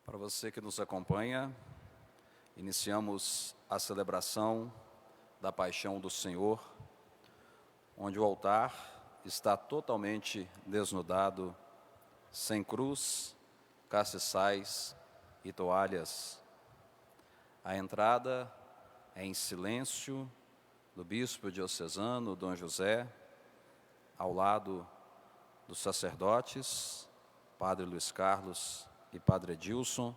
Para você que nos acompanha, iniciamos a celebração da Paixão do Senhor, onde o altar está totalmente desnudado, sem cruz, castiçais e toalhas. A entrada é em silêncio do bispo diocesano, Dom José, ao lado dos sacerdotes, Padre Luiz Carlos e Padre Edilson,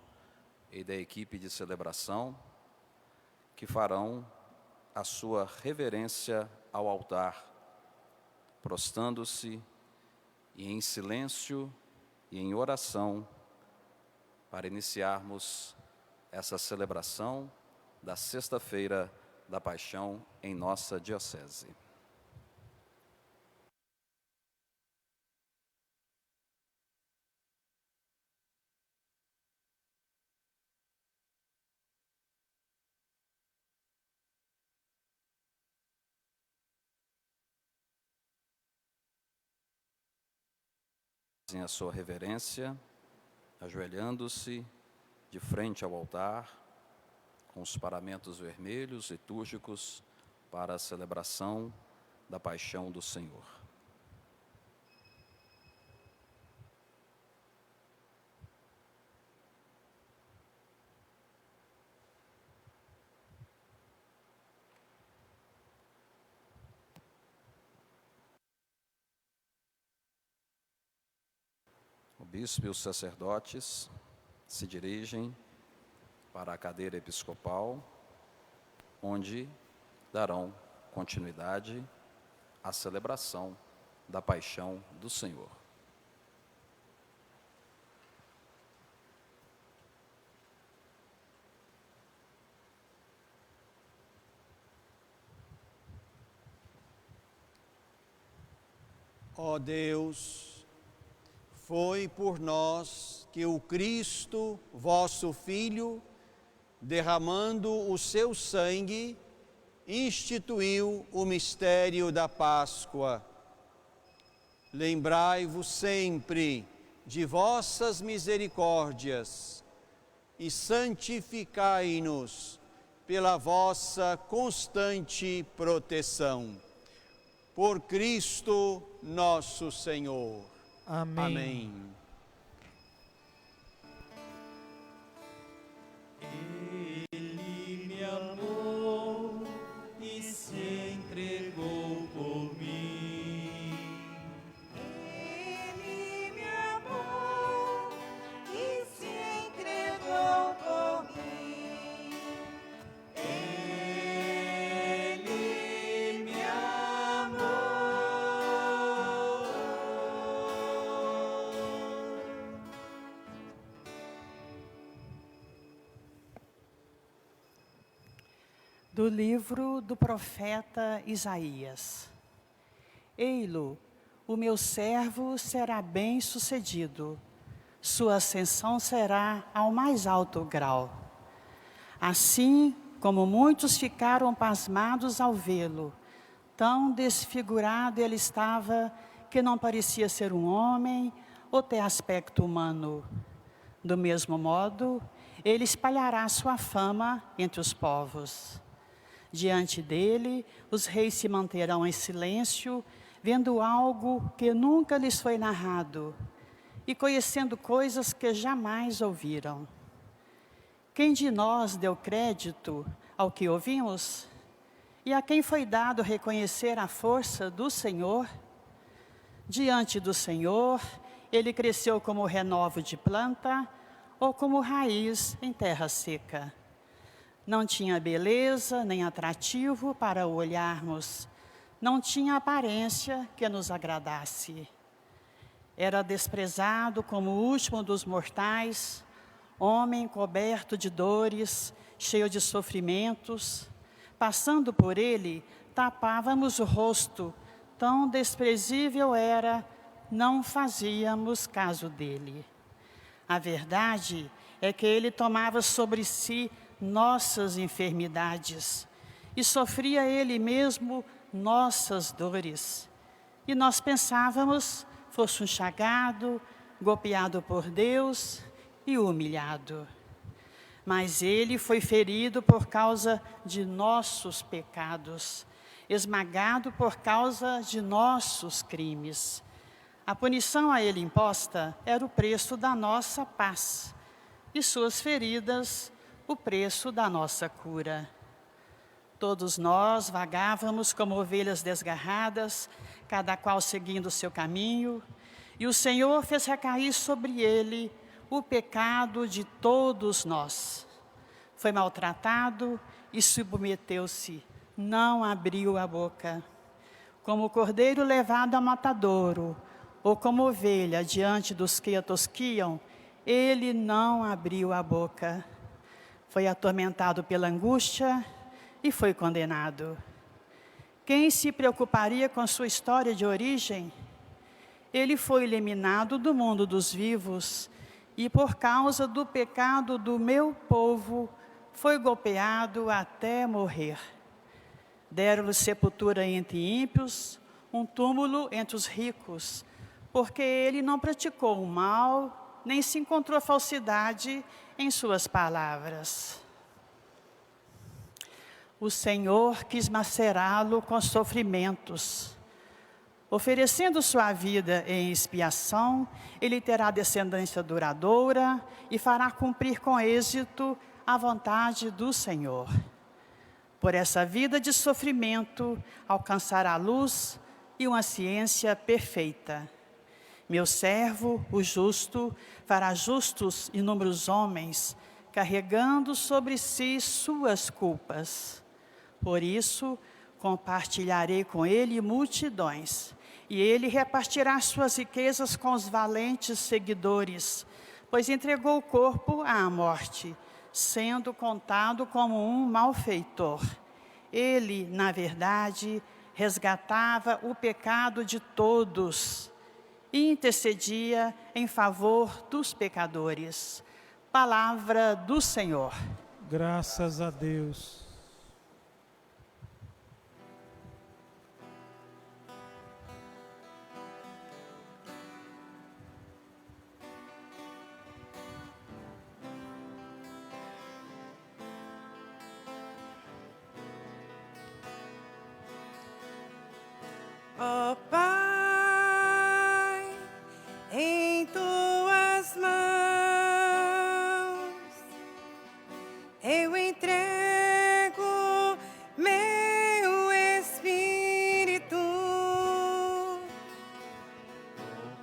e da equipe de celebração, que farão a sua reverência ao altar, prostrando-se e em silêncio e em oração, para iniciarmos essa celebração da Sexta-feira da Paixão em nossa diocese. Fazem a sua reverência, ajoelhando-se de frente ao altar, com os paramentos vermelhos litúrgicos para a celebração da Paixão do Senhor. O bispo e os sacerdotes se dirigem para a cadeira episcopal, onde darão continuidade à celebração da Paixão do Senhor. Ó Deus, foi por nós que o Cristo, vosso Filho, derramando o seu sangue, instituiu o mistério da Páscoa. Lembrai-vos sempre de vossas misericórdias e santificai-nos pela vossa constante proteção. Por Cristo nosso Senhor. Amém. Amém. Ele me amou e se entregou por mim. Ele me amou e se entregou por mim. Ele me amou. Do livro do profeta Isaías. Ei-lo, o meu servo será bem-sucedido, sua ascensão será ao mais alto grau. Assim como muitos ficaram pasmados ao vê-lo, tão desfigurado ele estava que não parecia ser um homem ou ter aspecto humano. Do mesmo modo, ele espalhará sua fama entre os povos. Diante dele, os reis se manterão em silêncio, vendo algo que nunca lhes foi narrado e conhecendo coisas que jamais ouviram. Quem de nós deu crédito ao que ouvimos? E a quem foi dado reconhecer a força do Senhor? Diante do Senhor, ele cresceu como renovo de planta ou como raiz em terra seca. Não tinha beleza nem atrativo para o olharmos, não tinha aparência que nos agradasse. Era desprezado como o último dos mortais, homem coberto de dores, cheio de sofrimentos. Passando por ele, tapávamos o rosto, tão desprezível era, não fazíamos caso dele. A verdade é que ele tomava sobre si nossas enfermidades e sofria ele mesmo nossas dores. E nós pensávamos, fosse um chagado, golpeado por Deus e humilhado. Mas ele foi ferido por causa de nossos pecados, esmagado por causa de nossos crimes. A punição a ele imposta era o preço da nossa paz, e suas feridas, o preço da nossa cura. Todos nós vagávamos como ovelhas desgarradas, cada qual seguindo o seu caminho, e o Senhor fez recair sobre ele o pecado de todos nós. Foi maltratado e submeteu-se, não abriu a boca. Como o cordeiro levado a matadouro, ou como ovelha diante dos que a tosquiam, ele não abriu a boca. Foi atormentado pela angústia e foi condenado. Quem se preocuparia com sua história de origem? Ele foi eliminado do mundo dos vivos e, por causa do pecado do meu povo, foi golpeado até morrer. Deram-lhe sepultura entre ímpios, um túmulo entre os ricos, porque ele não praticou o mal, nem se encontrou falsidade em suas palavras. O Senhor quis macerá-lo com sofrimentos. Oferecendo sua vida em expiação, ele terá descendência duradoura e fará cumprir com êxito a vontade do Senhor. Por essa vida de sofrimento, alcançará a luz e uma ciência perfeita. Meu servo, o justo, fará justos inúmeros homens, carregando sobre si suas culpas. Por isso, compartilharei com ele multidões, e ele repartirá suas riquezas com os valentes seguidores, pois entregou o corpo à morte, sendo contado como um malfeitor. Ele, na verdade, resgatava o pecado de todos e intercedia em favor dos pecadores. Palavra do Senhor. Graças a Deus. Ó Pai, em tuas mãos eu entrego meu espírito.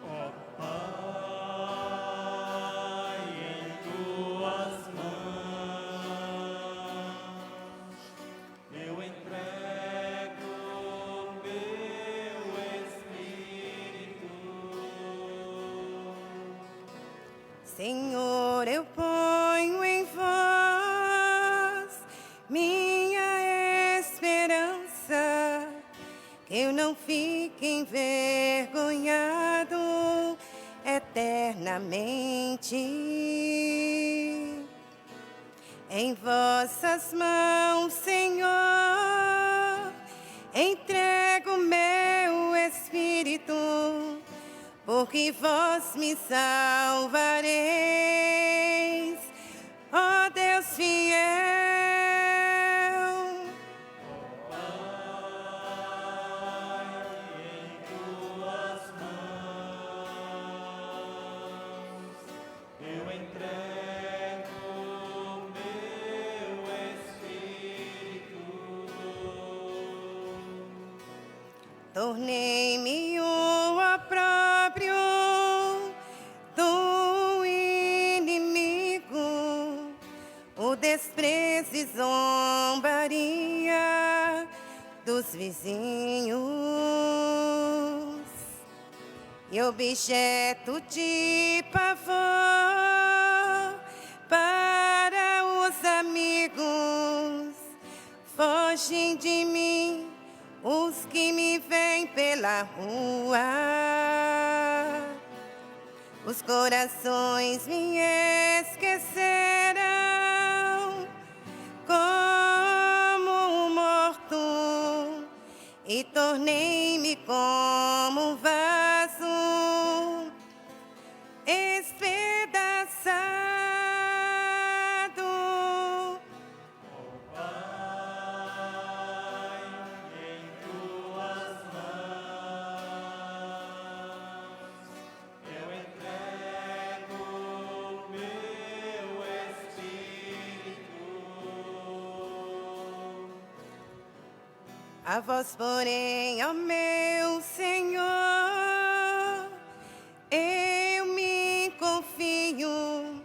Ó Pai, em tuas mãos eu entrego meu espírito. Senhor, eu ponho em vós minha esperança, que eu não fique envergonhado eternamente. Em vossas mãos, Senhor, entrego meu espírito, porque vós me salvareis, ó Deus fiel. Em tuas mãos eu entrego meu espírito. Tornei-me o opróbrio do inimigo, o desprezo e zombaria dos vizinhos, e objeto de pavor para os amigos. Fogem de mim os que me veem pela rua. Os corações me esquecerão como um morto, e tornei-me como um vaso espedaçado. A vós, porém, ó meu Senhor, eu me confio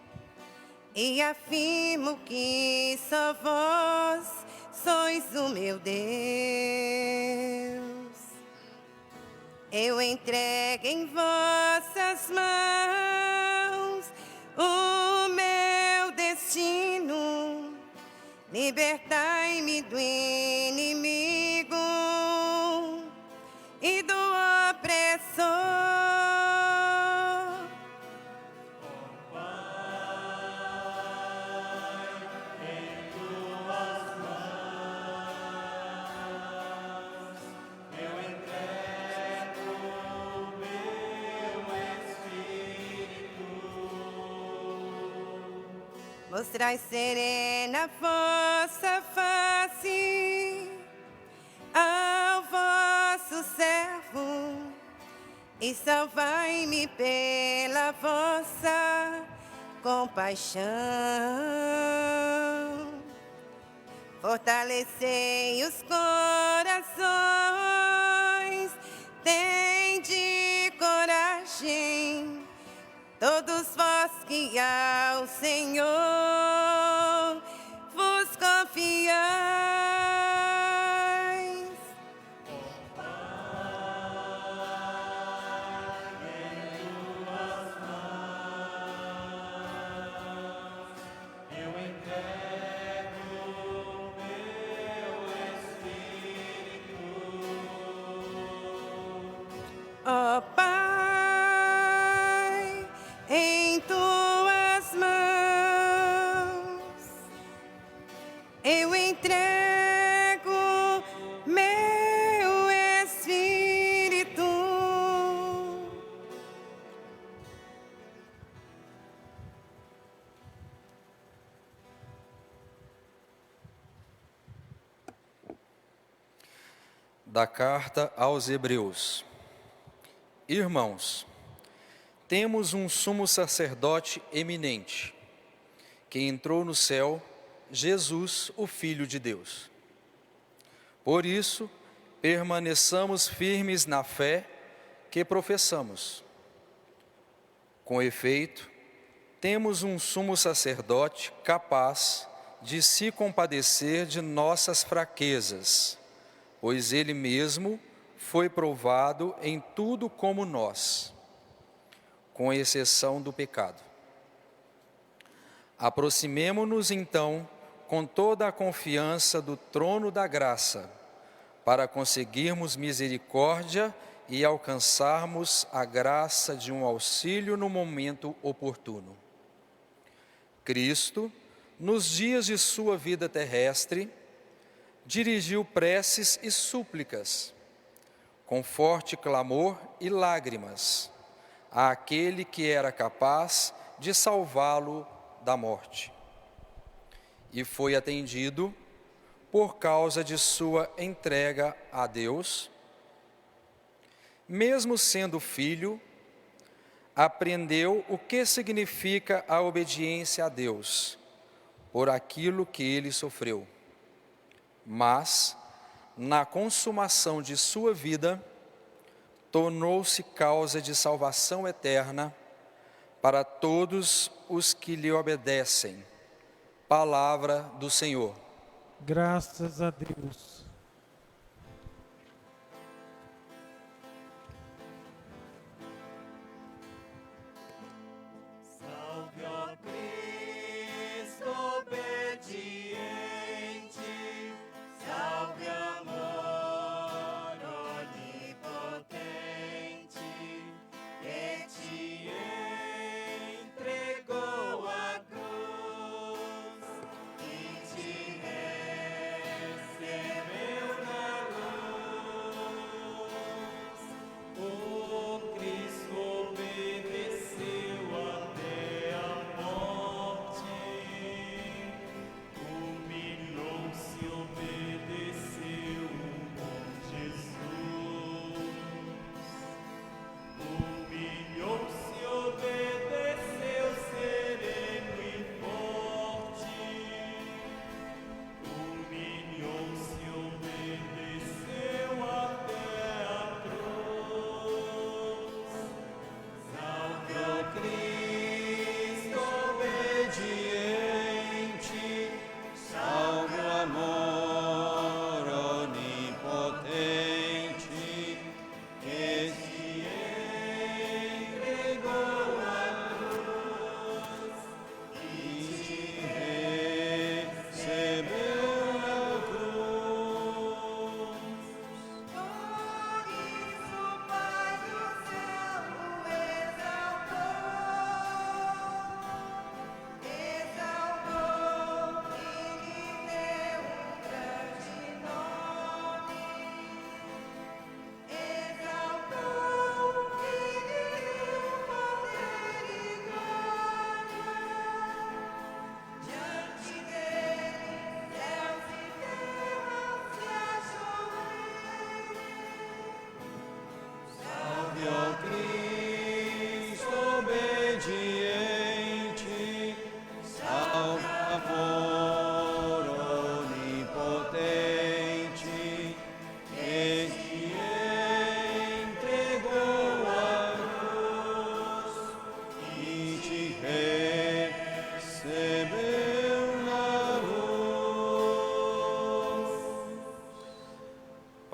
e afirmo que só vós sois o meu Deus. Eu entrego em vossas mãos o meu destino. Libertai-me do inimigo e do opressor. Em tuas mãos eu entrego o meu espírito. Mostrai serena vossa face ao vosso servo e salvai-me pela vossa compaixão. Fortalecei os corações, tende coragem, todos vós que ao Senhor vos confiais. Eu entrego o meu espírito. Ó Pai, em tuas mãos eu entrego meu espírito. Da carta aos Hebreus. Irmãos, temos um sumo sacerdote eminente, que entrou no céu, Jesus, o Filho de Deus. Por isso, permaneçamos firmes na fé que professamos. Com efeito, temos um sumo sacerdote capaz de se compadecer de nossas fraquezas, pois ele mesmo foi provado em tudo como nós, com exceção do pecado. Aproximemo-nos então com toda a confiança do trono da graça, para conseguirmos misericórdia e alcançarmos a graça de um auxílio no momento oportuno. Cristo, nos dias de sua vida terrestre, dirigiu preces e súplicas, com forte clamor e lágrimas, àquele que era capaz de salvá-lo da morte. E foi atendido por causa de sua entrega a Deus. Mesmo sendo filho, aprendeu o que significa a obediência a Deus, por aquilo que ele sofreu. Mas, na consumação de sua vida, tornou-se causa de salvação eterna para todos os que lhe obedecem. Palavra do Senhor. Graças a Deus. Salve, ó Cristo obediente, salve, amor onipotente, que te entregou a cruz e te recebeu.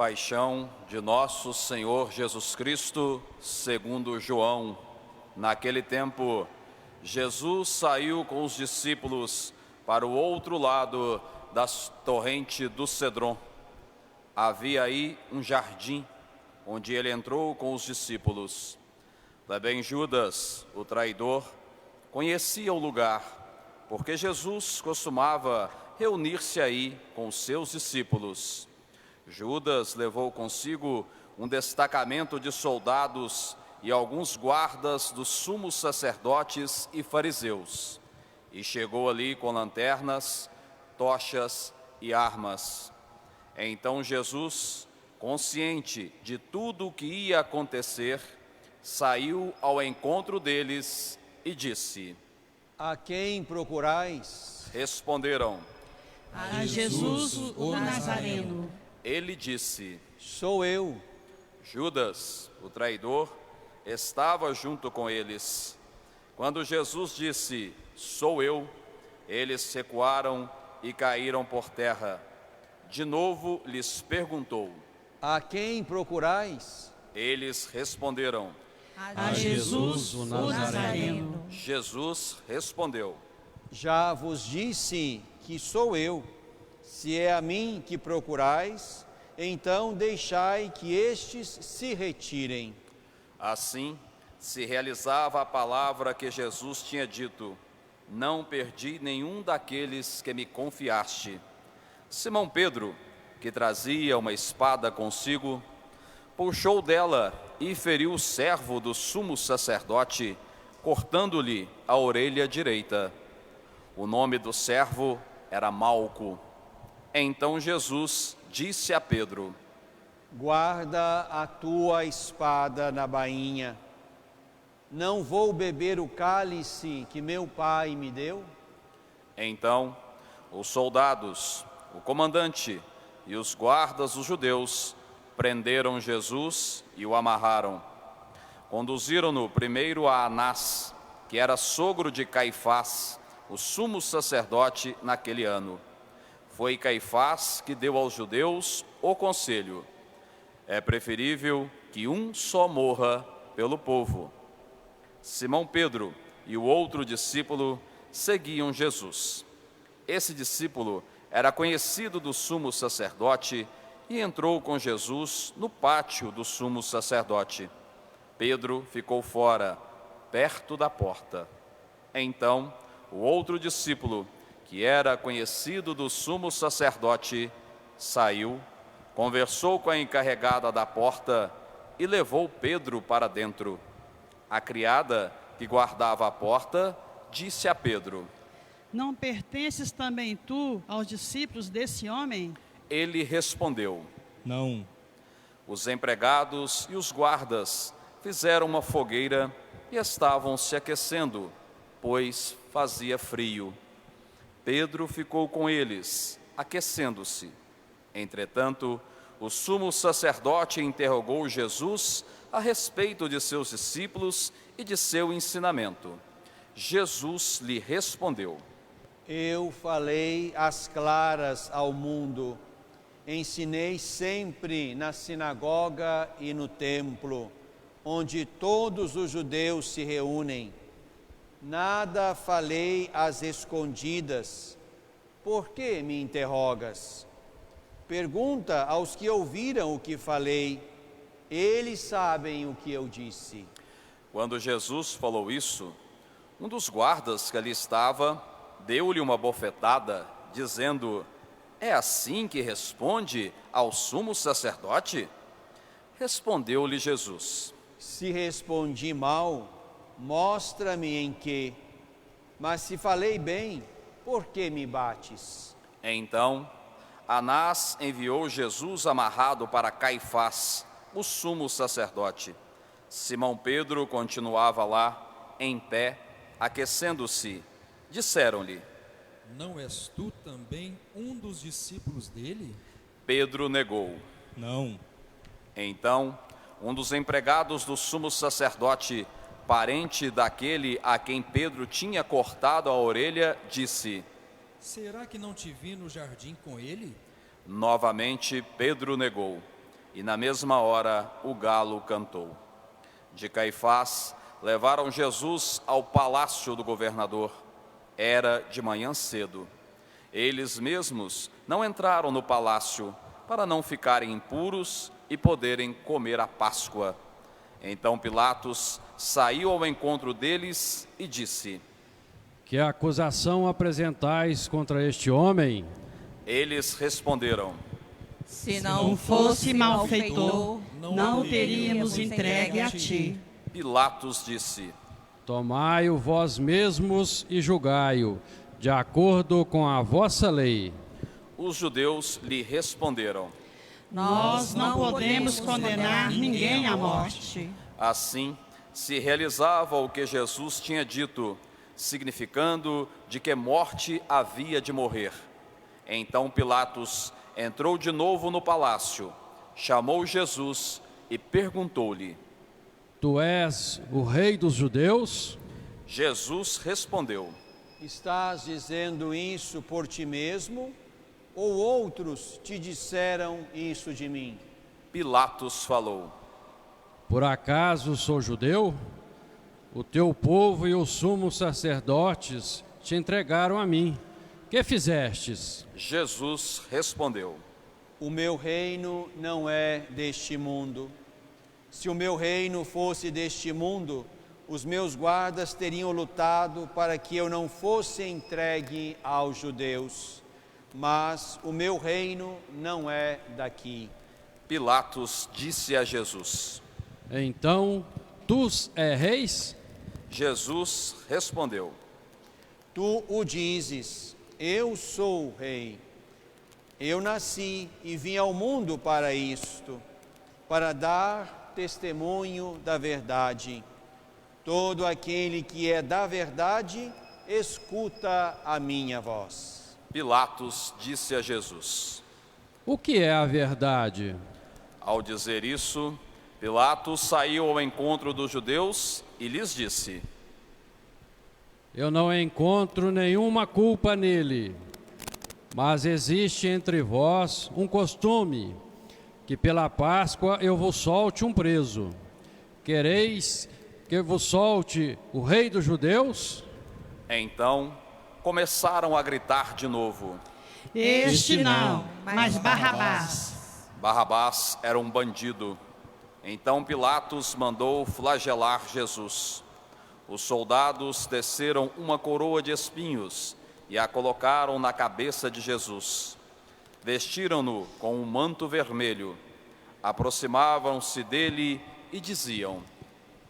paixão de nosso Senhor Jesus Cristo, segundo João. Naquele tempo, Jesus saiu com os discípulos para o outro lado da torrente do Cedron. Havia aí um jardim, onde ele entrou com os discípulos. Também Judas, o traidor, conhecia o lugar, porque Jesus costumava reunir-se aí com os seus discípulos. Judas levou consigo um destacamento de soldados e alguns guardas dos sumos sacerdotes e fariseus, e chegou ali com lanternas, tochas e armas. Então Jesus, consciente de tudo o que ia acontecer, saiu ao encontro deles e disse: A quem procurais? Responderam: A Jesus, o Nazareno. Ele disse: Sou eu. Judas, o traidor, estava junto com eles. Quando Jesus disse: Sou eu, eles recuaram e caíram por terra. De novo lhes perguntou: A quem procurais? Eles responderam: A Jesus, o Nazareno. Jesus respondeu: Já vos disse que sou eu. Se é a mim que procurais, então deixai que estes se retirem. Assim se realizava a palavra que Jesus tinha dito: Não perdi nenhum daqueles que me confiaste. Simão Pedro, que trazia uma espada consigo, puxou dela e feriu o servo do sumo sacerdote, cortando-lhe a orelha direita. O nome do servo era Malco. Então Jesus disse a Pedro: Guarda a tua espada na bainha. Não vou beber o cálice que meu pai me deu? Então os soldados, o comandante e os guardas dos judeus prenderam Jesus e o amarraram. Conduziram-no primeiro a Anás, que era sogro de Caifás, o sumo sacerdote naquele ano. Foi Caifás que deu aos judeus o conselho: é preferível que um só morra pelo povo. Simão Pedro e o outro discípulo seguiam Jesus. Esse discípulo era conhecido do sumo sacerdote e entrou com Jesus no pátio do sumo sacerdote. Pedro ficou fora, perto da porta. Então, o outro discípulo, que era conhecido do sumo sacerdote, saiu, conversou com a encarregada da porta e levou Pedro para dentro. A criada, que guardava a porta, disse a Pedro: Não pertences também tu aos discípulos desse homem? Ele respondeu: Não. Os empregados e os guardas fizeram uma fogueira e estavam se aquecendo, pois fazia frio. Pedro ficou com eles, aquecendo-se. Entretanto, o sumo sacerdote interrogou Jesus a respeito de seus discípulos e de seu ensinamento. Jesus lhe respondeu: Eu falei às claras ao mundo. Ensinei sempre na sinagoga e no templo, onde todos os judeus se reúnem. Nada falei às escondidas. Por que me interrogas? Pergunta aos que ouviram o que falei. Eles sabem o que eu disse. Quando Jesus falou isso, um dos guardas que ali estava deu-lhe uma bofetada, dizendo: É assim que responde ao sumo sacerdote? Respondeu-lhe Jesus: Se respondi mal, mostra-me em que. Mas se falei bem, por que me bates? Então, Anás enviou Jesus amarrado para Caifás, o sumo sacerdote. Simão Pedro continuava lá, em pé, aquecendo-se. Disseram-lhe: Não és tu também um dos discípulos dele? Pedro negou. Não. Então, um dos empregados do sumo sacerdote, parente daquele a quem Pedro tinha cortado a orelha, disse: Será que não te vi no jardim com ele? Novamente Pedro negou. E na mesma hora o galo cantou. De Caifás levaram Jesus ao palácio do governador. Era de manhã cedo. Eles mesmos não entraram no palácio para não ficarem impuros e poderem comer a Páscoa. Então Pilatos saiu ao encontro deles e disse: Que acusação apresentais contra este homem? Eles responderam: Se não fosse malfeitor, não o teríamos entregue a ti. Pilatos disse: Tomai-o vós mesmos e julgai-o, de acordo com a vossa lei. Os judeus lhe responderam: Nós não podemos condenar ninguém à morte. Assim se realizava o que Jesus tinha dito, significando de que morte havia de morrer. Então Pilatos entrou de novo no palácio, chamou Jesus e perguntou-lhe: Tu és o rei dos judeus? Jesus respondeu: Estás dizendo isso por ti mesmo? Ou outros te disseram isso de mim? Pilatos falou: Por acaso sou judeu? O teu povo e os sumos sacerdotes te entregaram a mim. Que fizestes? Jesus respondeu: O meu reino não é deste mundo. Se o meu reino fosse deste mundo, os meus guardas teriam lutado para que eu não fosse entregue aos judeus. Mas o meu reino não é daqui. Pilatos disse a Jesus: Então, tu és reis? Jesus respondeu: Tu o dizes, eu sou o rei. Eu nasci e vim ao mundo para isto, para dar testemunho da verdade. Todo aquele que é da verdade, escuta a minha voz. Pilatos disse a Jesus: O que é a verdade? Ao dizer isso, Pilatos saiu ao encontro dos judeus e lhes disse: Eu não encontro nenhuma culpa nele, mas existe entre vós um costume, que pela Páscoa eu vos solte um preso. Quereis que vos solte o rei dos judeus? Então começaram a gritar de novo. Este não, mas Barrabás. Barrabás era um bandido. Então Pilatos mandou flagelar Jesus. Os soldados teceram uma coroa de espinhos e a colocaram na cabeça de Jesus. Vestiram-no com um manto vermelho. Aproximavam-se dele e diziam: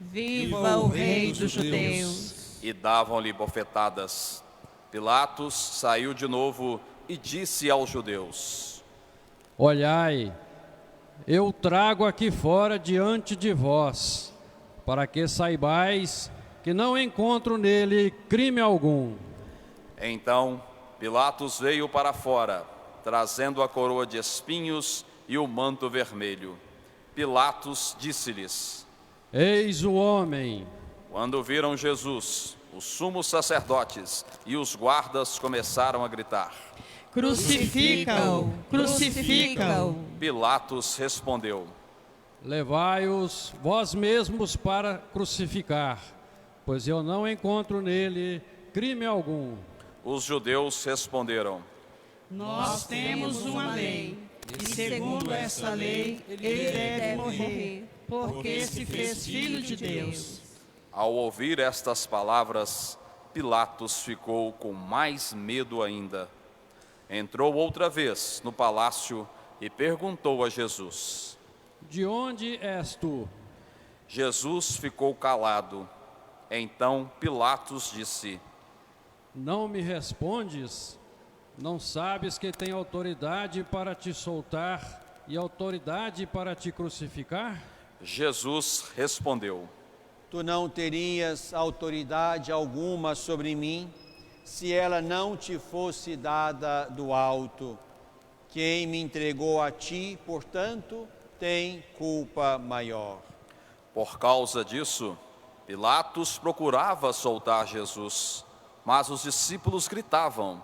Viva o Rei dos Judeus! E davam-lhe bofetadas. Pilatos saiu de novo e disse aos judeus: Olhai, eu trago aqui fora diante de vós, para que saibais que não encontro nele crime algum. Então Pilatos veio para fora, trazendo a coroa de espinhos e o manto vermelho. Pilatos disse-lhes: Eis o homem. Quando viram Jesus, os sumos sacerdotes e os guardas começaram a gritar: Crucifica-o, crucifica-o. Pilatos respondeu: Levai-os vós mesmos para crucificar, pois eu não encontro nele crime algum. Os judeus responderam: Nós temos uma lei, e segundo essa lei, ele deve morrer, porque se fez filho de Deus. Ao ouvir estas palavras, Pilatos ficou com mais medo ainda. Entrou outra vez no palácio e perguntou a Jesus: De onde és tu? Jesus ficou calado. Então Pilatos disse: Não me respondes? Não sabes que tenho autoridade para te soltar e autoridade para te crucificar? Jesus respondeu: Tu não terias autoridade alguma sobre mim, se ela não te fosse dada do alto. Quem me entregou a ti, portanto, tem culpa maior. Por causa disso, Pilatos procurava soltar Jesus, mas os discípulos gritavam: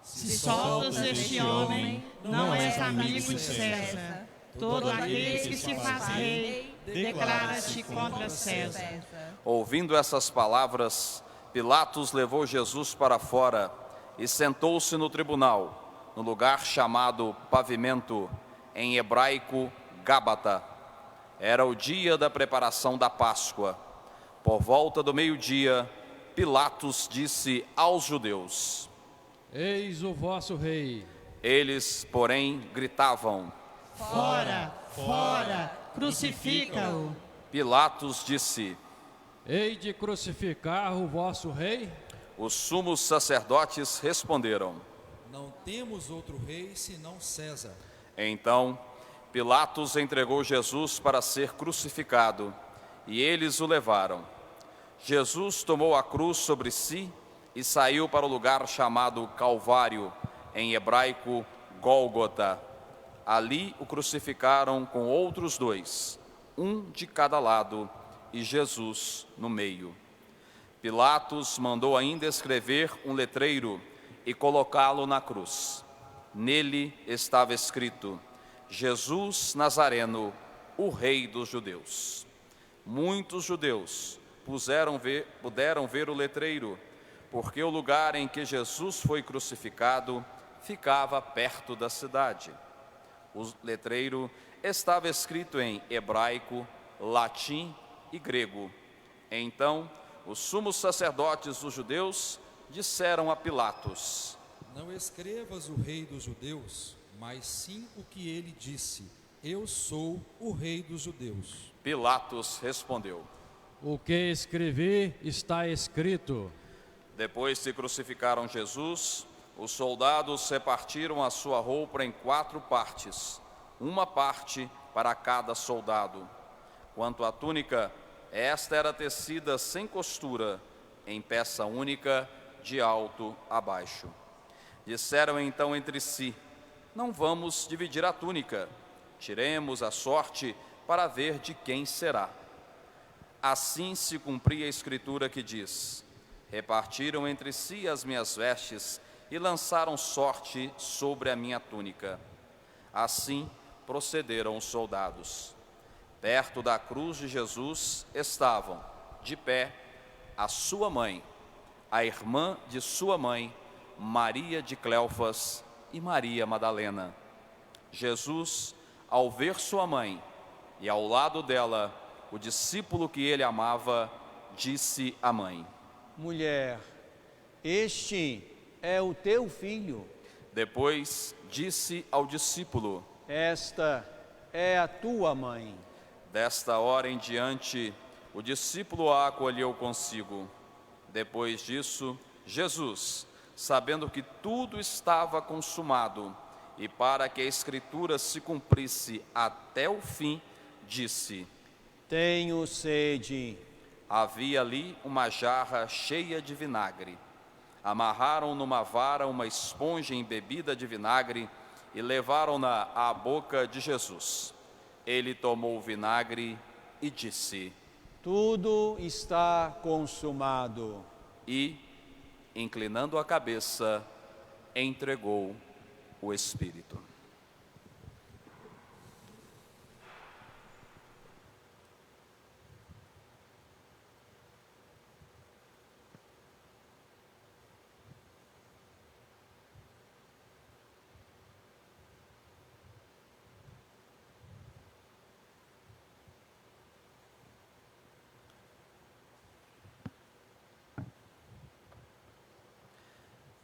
Se soltas este homem, não és amigo de César. todo aquele que se faz rei, declara-te contra César. Ouvindo essas palavras, Pilatos levou Jesus para fora e sentou-se no tribunal, no lugar chamado Pavimento, em hebraico Gábata. Era o dia da preparação da Páscoa. Por volta do meio-dia, Pilatos disse aos judeus: Eis o vosso rei. Eles, porém, gritavam: Fora, fora, crucifica-o. Pilatos disse: Hei de crucificar o vosso rei? Os sumos sacerdotes responderam: Não temos outro rei senão César. Então, Pilatos entregou Jesus para ser crucificado, e eles o levaram. Jesus tomou a cruz sobre si e saiu para o lugar chamado Calvário, em hebraico Gólgota. Ali o crucificaram com outros dois, um de cada lado, e Jesus no meio. Pilatos mandou ainda escrever um letreiro e colocá-lo na cruz. Nele estava escrito: Jesus Nazareno, o Rei dos Judeus. Muitos judeus puderam ver o letreiro, porque o lugar em que Jesus foi crucificado ficava perto da cidade. O letreiro estava escrito em hebraico, latim e grego. Então, os sumos sacerdotes dos judeus disseram a Pilatos: Não escrevas o rei dos judeus, mas sim o que ele disse: Eu sou o rei dos judeus. Pilatos respondeu: O que escrevi está escrito. Depois que crucificaram Jesus, os soldados repartiram a sua roupa em 4 partes, uma parte para cada soldado. Quanto à túnica, esta era tecida sem costura, em peça única, de alto a baixo. Disseram então entre si: Não vamos dividir a túnica, tiremos a sorte para ver de quem será. Assim se cumpria a escritura que diz: Repartiram entre si as minhas vestes e lançaram sorte sobre a minha túnica. Assim procederam os soldados. Perto da cruz de Jesus estavam, de pé, a sua mãe, a irmã de sua mãe, Maria de Cleofas e Maria Madalena. Jesus, ao ver sua mãe e ao lado dela o discípulo que ele amava, disse à mãe: Mulher, este é o teu filho. Depois disse ao discípulo: Esta é a tua mãe. Desta hora em diante, o discípulo a acolheu consigo. Depois disso, Jesus, sabendo que tudo estava consumado, e para que a Escritura se cumprisse até o fim, disse: Tenho sede. Havia ali uma jarra cheia de vinagre. Amarraram numa vara uma esponja embebida de vinagre e levaram-na à boca de Jesus. Ele tomou o vinagre e disse: Tudo está consumado. E, inclinando a cabeça, entregou o Espírito.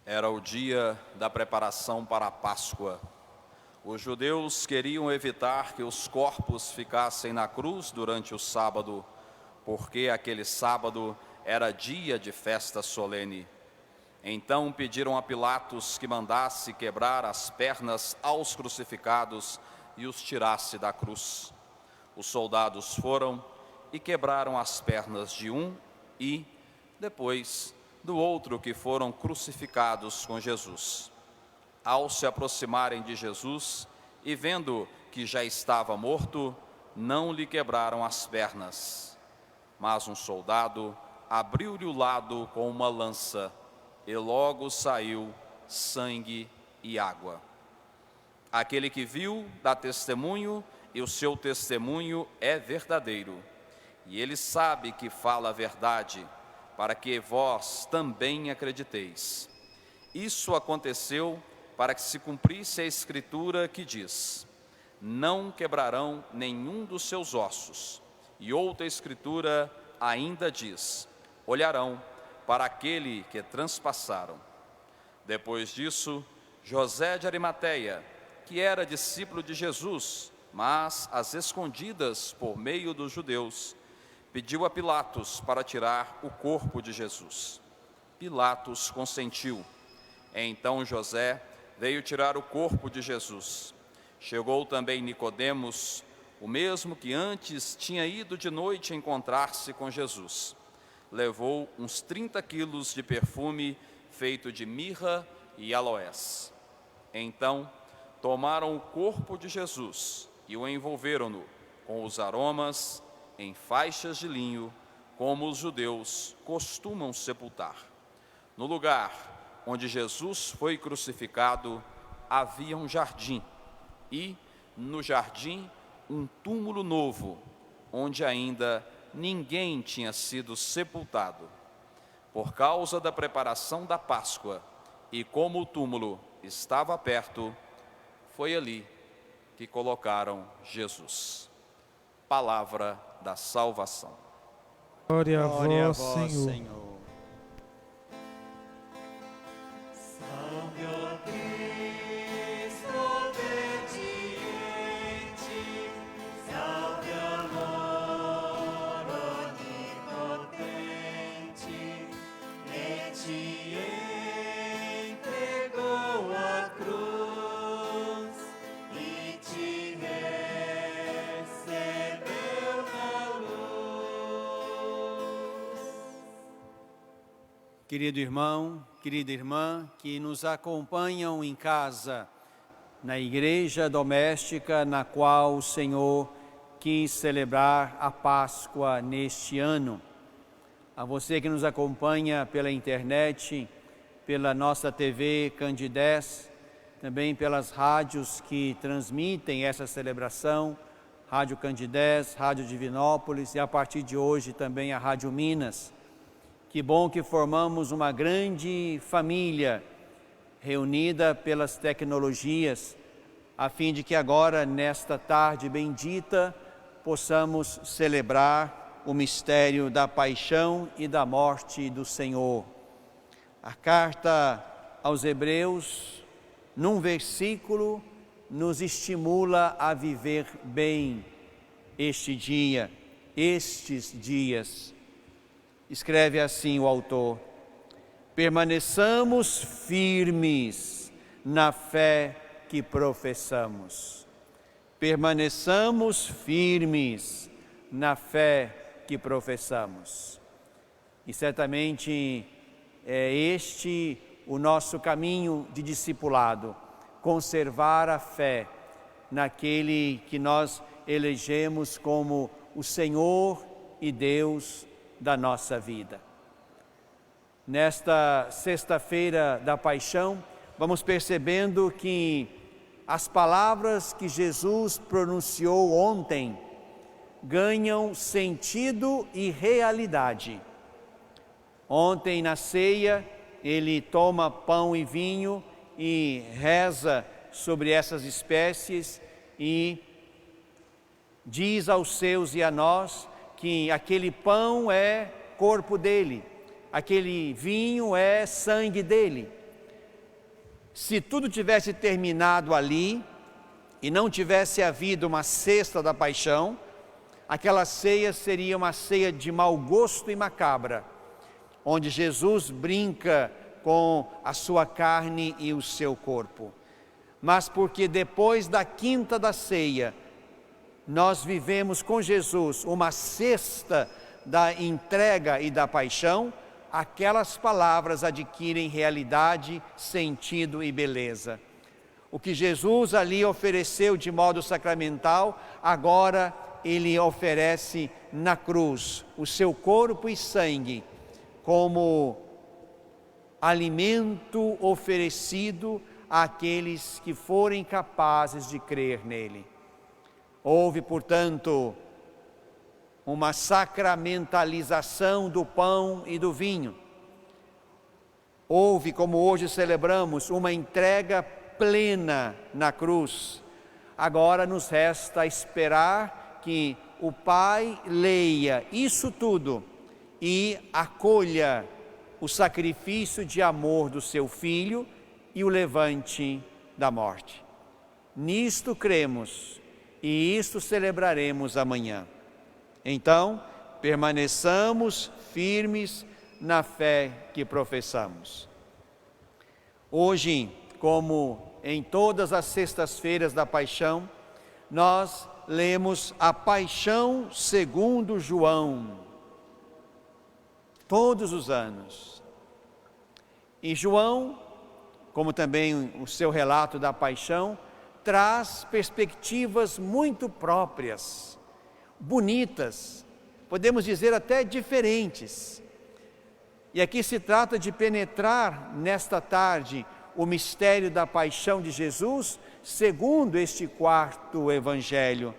Era o dia da preparação para a Páscoa. Os judeus queriam evitar que os corpos ficassem na cruz durante o sábado, porque aquele sábado era dia de festa solene. Então pediram a Pilatos que mandasse quebrar as pernas aos crucificados e os tirasse da cruz. Os soldados foram e quebraram as pernas de um e, depois, do outro que foram crucificados com Jesus. Ao se aproximarem de Jesus e vendo que já estava morto, não lhe quebraram as pernas. Mas um soldado abriu-lhe o lado com uma lança, e logo saiu sangue e água. Aquele que viu dá testemunho e o seu testemunho é verdadeiro. E ele sabe que fala a verdade, para que vós também acrediteis. Isso aconteceu para que se cumprisse a Escritura que diz: não quebrarão nenhum dos seus ossos. E outra Escritura ainda diz: olharão para aquele que transpassaram. Depois disso, José de Arimateia, que era discípulo de Jesus, mas às escondidas por meio dos judeus, pediu a Pilatos para tirar o corpo de Jesus. Pilatos consentiu. Então José veio tirar o corpo de Jesus. Chegou também Nicodemos, o mesmo que antes tinha ido de noite encontrar-se com Jesus. Levou uns 30 quilos de perfume feito de mirra e aloés. Então tomaram o corpo de Jesus e o envolveram-no com os aromas em faixas de linho, como os judeus costumam sepultar. No lugar onde Jesus foi crucificado havia um jardim, e no jardim um túmulo novo, onde ainda ninguém tinha sido sepultado. Por causa da preparação da Páscoa, e como o túmulo estava perto, foi ali que colocaram Jesus. Palavra da salvação. Glória a Glória a vós, vós, Senhor. Senhor. Salve, ó Cristo obediente, salve, amor onipotente, que te entregou a cruz e te recebeu na luz. Querido irmão, querida irmã, que nos acompanham em casa, na igreja doméstica na qual o Senhor quis celebrar a Páscoa neste ano. A você que nos acompanha pela internet, pela nossa TV Candidez, também pelas rádios que transmitem essa celebração, Rádio Candidez, Rádio Divinópolis e a partir de hoje também a Rádio Minas. Que bom que formamos uma grande família reunida pelas tecnologias, a fim de que agora, nesta tarde bendita, possamos celebrar o mistério da paixão e da morte do Senhor. A carta aos Hebreus, num versículo, nos estimula a viver bem este dia, estes dias. Escreve assim o autor: permaneçamos firmes na fé que professamos. Permaneçamos firmes na fé que professamos. E certamente é este o nosso caminho de discipulado, conservar a fé naquele que nós elegemos como o Senhor e Deus da nossa vida. Nesta sexta-feira da Paixão, vamos percebendo que as palavras que Jesus pronunciou ontem ganham sentido e realidade. Ontem na ceia, ele toma pão e vinho e reza sobre essas espécies e diz aos seus e a nós que aquele pão é corpo dele, aquele vinho é sangue dele. Se tudo tivesse terminado ali e não tivesse havido uma cesta da paixão, aquela ceia seria uma ceia de mau gosto e macabra, onde Jesus brinca com a sua carne e o seu corpo. Mas porque depois da quinta da ceia, nós vivemos com Jesus uma cesta da entrega e da paixão, aquelas palavras adquirem realidade, sentido e beleza. O que Jesus ali ofereceu de modo sacramental, agora ele oferece na cruz o seu corpo e sangue como alimento oferecido àqueles que forem capazes de crer nele. Houve, portanto, uma sacramentalização do pão e do vinho. Houve, como hoje celebramos, uma entrega plena na cruz. Agora nos resta esperar que o Pai leia isso tudo e acolha o sacrifício de amor do seu Filho e o levante da morte. Nisto cremos e isto celebraremos amanhã. Então, permaneçamos firmes na fé que professamos. Hoje, como em todas as sextas-feiras da Paixão, nós lemos a Paixão segundo João, todos os anos. E João, como também o seu relato da Paixão, traz perspectivas muito próprias, bonitas, podemos dizer até diferentes. E aqui se trata de penetrar nesta tarde o mistério da paixão de Jesus, segundo este quarto evangelho,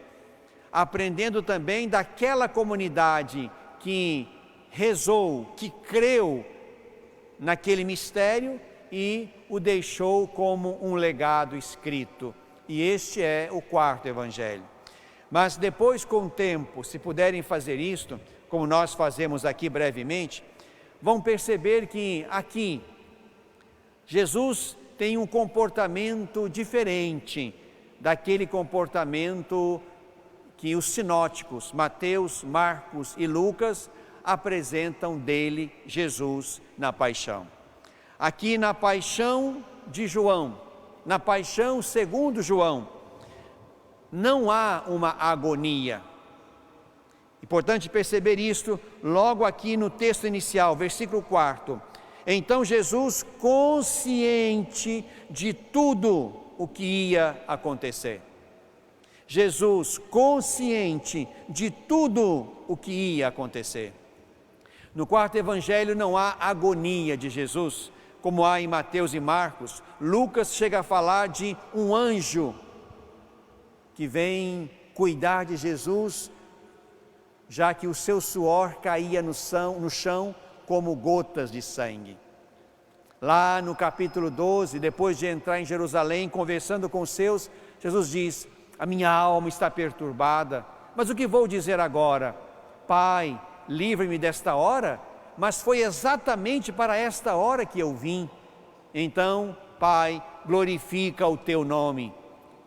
aprendendo também daquela comunidade que rezou, que creu naquele mistério e o deixou como um legado escrito. E este é o quarto evangelho. Mas depois, com o tempo, se puderem fazer isto, como nós fazemos aqui brevemente, vão perceber que aqui Jesus tem um comportamento diferente daquele comportamento que os sinóticos, Mateus, Marcos e Lucas, apresentam dele, Jesus, na paixão. Aqui na paixão de João, na paixão segundo João, não há uma agonia. Importante perceber isto logo aqui no texto inicial, versículo 4. Então Jesus, consciente de tudo o que ia acontecer. Jesus, consciente de tudo o que ia acontecer. No quarto evangelho não há agonia de Jesus, como há em Mateus e Marcos. Lucas chega a falar de um anjo que vem cuidar de Jesus, já que o seu suor caía no chão como gotas de sangue. Lá no capítulo 12, depois de entrar em Jerusalém, conversando com os seus, Jesus diz: a minha alma está perturbada, mas o que vou dizer agora? Pai, livre-me desta hora, mas foi exatamente para esta hora que eu vim. Então, Pai, glorifica o teu nome.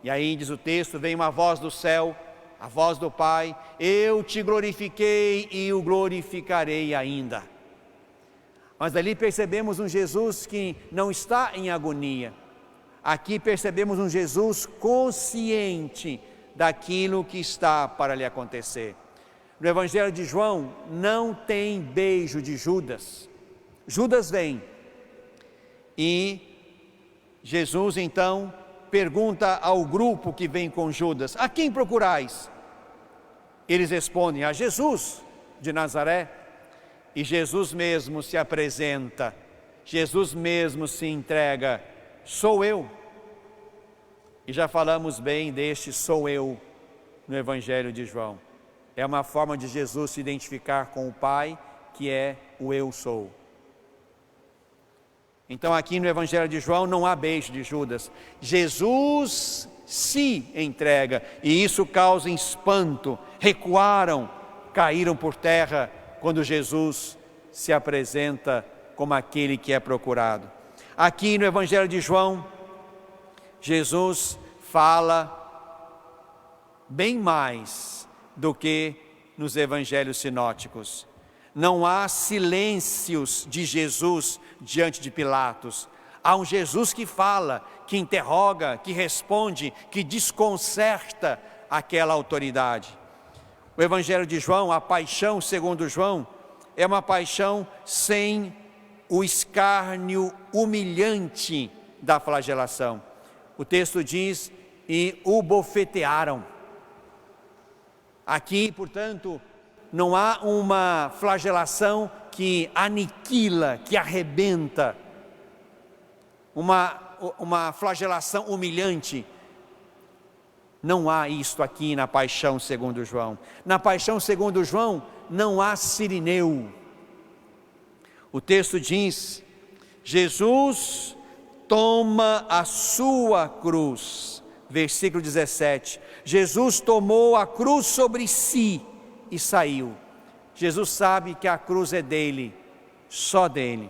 E aí diz o texto, vem uma voz do céu, a voz do Pai: eu te glorifiquei e o glorificarei ainda. Mas ali percebemos um Jesus que não está em agonia. Aqui percebemos um Jesus consciente daquilo que está para lhe acontecer. No Evangelho de João não tem beijo de Judas. Judas vem e Jesus então pergunta ao grupo que vem com Judas: a quem procurais? Eles respondem: a Jesus de Nazaré. E Jesus mesmo se apresenta, Jesus mesmo se entrega: sou eu. E já falamos bem deste sou eu no Evangelho de João. É uma forma de Jesus se identificar com o Pai, que é o eu sou. Então aqui no Evangelho de João não há beijo de Judas. Jesus se entrega e isso causa espanto. Recuaram, caíram por terra quando Jesus se apresenta como aquele que é procurado. Aqui no Evangelho de João, Jesus fala bem mais do que nos evangelhos sinóticos. Não há silêncios de Jesus diante de Pilatos. Há um Jesus que fala, que interroga, que responde, que desconcerta aquela autoridade. O Evangelho de João, a paixão segundo João, é uma paixão sem o escárnio humilhante da flagelação. O texto diz: e o bofetearam. Aqui, portanto, não há uma flagelação que aniquila, que arrebenta, uma flagelação humilhante. Não há isto aqui na paixão segundo João. Na paixão segundo João não há Cirineu. O texto diz: Jesus toma a sua cruz. Versículo 17. Jesus tomou a cruz sobre si e saiu. Jesus sabe que a cruz é dele, só dele.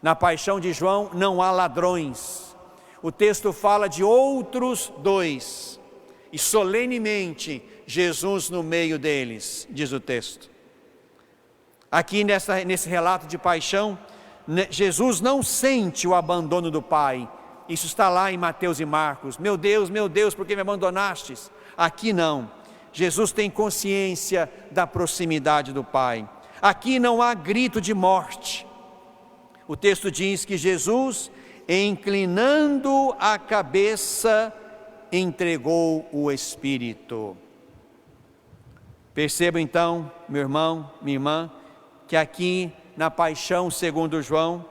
Na paixão de João não há ladrões. O texto fala de outros dois, e solenemente Jesus no meio deles, diz o texto. Aqui nesse relato de paixão, Jesus não sente o abandono do Pai. Isso está lá em Mateus e Marcos. Meu Deus, por que me abandonastes? Aqui não. Jesus tem consciência da proximidade do Pai. Aqui não há grito de morte. O texto diz que Jesus, inclinando a cabeça, entregou o Espírito. Perceba então, meu irmão, minha irmã, que aqui na paixão segundo João,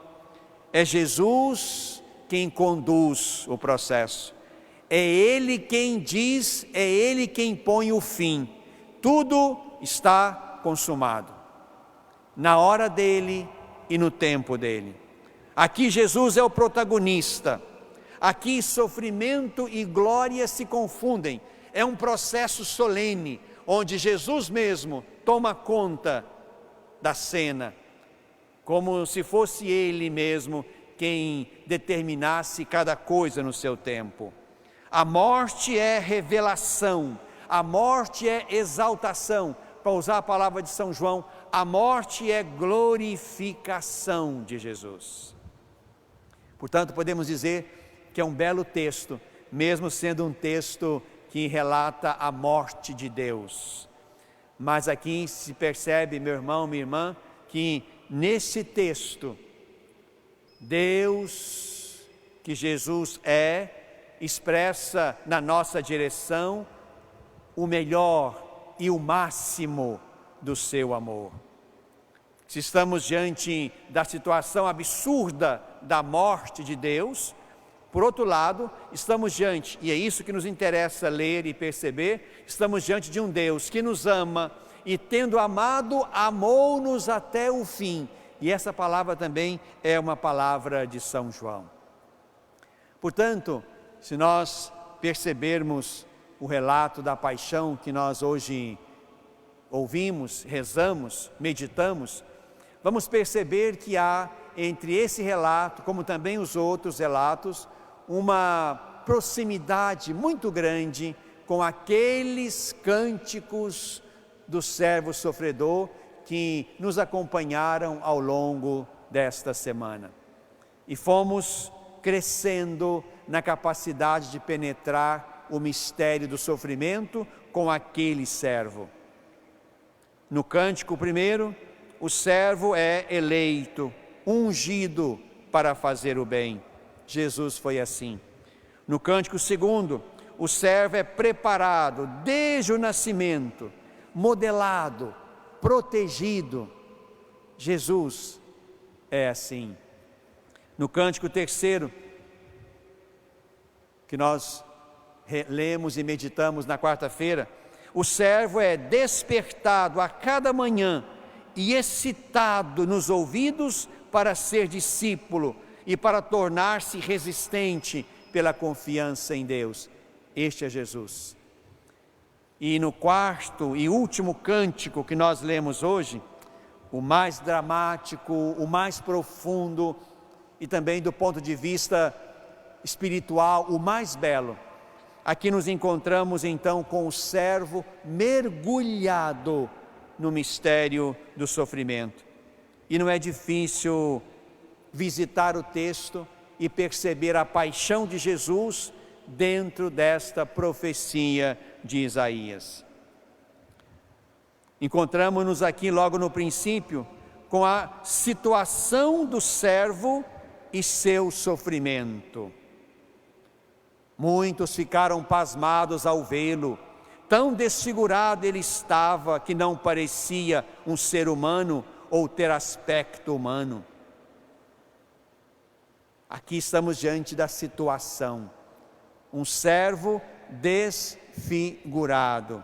é Jesus quem conduz o processo. É Ele quem diz, é Ele quem põe o fim. Tudo está consumado, na hora dele e no tempo dele. Aqui Jesus é o protagonista. Aqui sofrimento e glória se confundem. É um processo solene, onde Jesus mesmo toma conta da cena, como se fosse Ele mesmo quem determinasse cada coisa no seu tempo. A morte é revelação, a morte é exaltação. Para usar a palavra de São João, a morte é glorificação de Jesus. Portanto, podemos dizer que é um belo texto, mesmo sendo um texto que relata a morte de Deus. Mas aqui se percebe, meu irmão, minha irmã, que nesse texto, Deus, que Jesus é, expressa na nossa direção o melhor e o máximo do seu amor. Se estamos diante da situação absurda da morte de Deus, por outro lado, estamos diante, e é isso que nos interessa ler e perceber, estamos diante de um Deus que nos ama e, tendo amado, amou-nos até o fim. E essa palavra também é uma palavra de São João. Portanto, se nós percebermos o relato da paixão que nós hoje ouvimos, rezamos, meditamos, vamos perceber que há entre esse relato, como também os outros relatos, uma proximidade muito grande com aqueles cânticos do servo sofredor que nos acompanharam ao longo desta semana. E fomos crescendo na capacidade de penetrar o mistério do sofrimento com aquele servo. No cântico primeiro, o servo é eleito, ungido para fazer o bem. Jesus foi assim. No cântico segundo, o servo é preparado desde o nascimento, modelado, protegido. Jesus é assim. No cântico terceiro, que nós lemos e meditamos na quarta-feira, o servo é despertado a cada manhã e excitado nos ouvidos para ser discípulo e para tornar-se resistente pela confiança em Deus. Este é Jesus. E no quarto e último cântico que nós lemos hoje, o mais dramático, o mais profundo e também do ponto de vista espiritual, o mais belo. Aqui nos encontramos então com o servo mergulhado no mistério do sofrimento. E não é difícil visitar o texto e perceber a paixão de Jesus dentro desta profecia de Isaías. Encontramos-nos aqui logo no princípio com a situação do servo e seu sofrimento. Muitos ficaram pasmados ao vê-lo. Tão desfigurado ele estava que não parecia um ser humano ou ter aspecto humano. Aqui estamos diante da situação. Um servo desfigurado.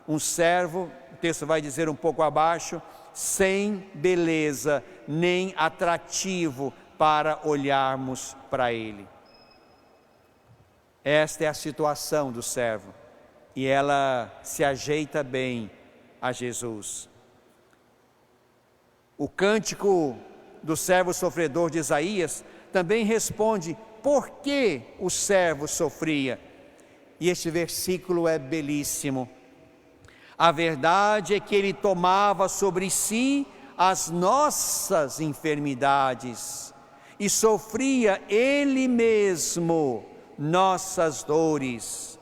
Um servo, o texto vai dizer um pouco abaixo, sem beleza nem atrativo para olharmos para ele. Esta é a situação do servo e ela se ajeita bem a Jesus. O cântico do servo sofredor de Isaías também responde por que o servo sofria. E este versículo é belíssimo. A verdade é que ele tomava sobre si as nossas enfermidades e sofria ele mesmo nossas dores.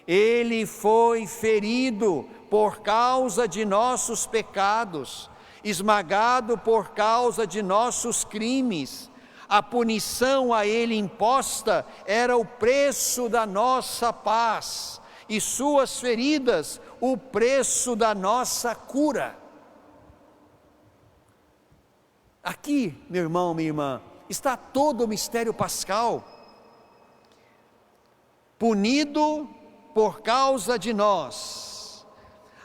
Ele foi ferido por causa de nossos pecados, esmagado por causa de nossos crimes. A punição a ele imposta era o preço da nossa paz, e suas feridas o preço da nossa cura. Aqui, meu irmão, minha irmã, está todo o mistério pascal. Punido por causa de nós.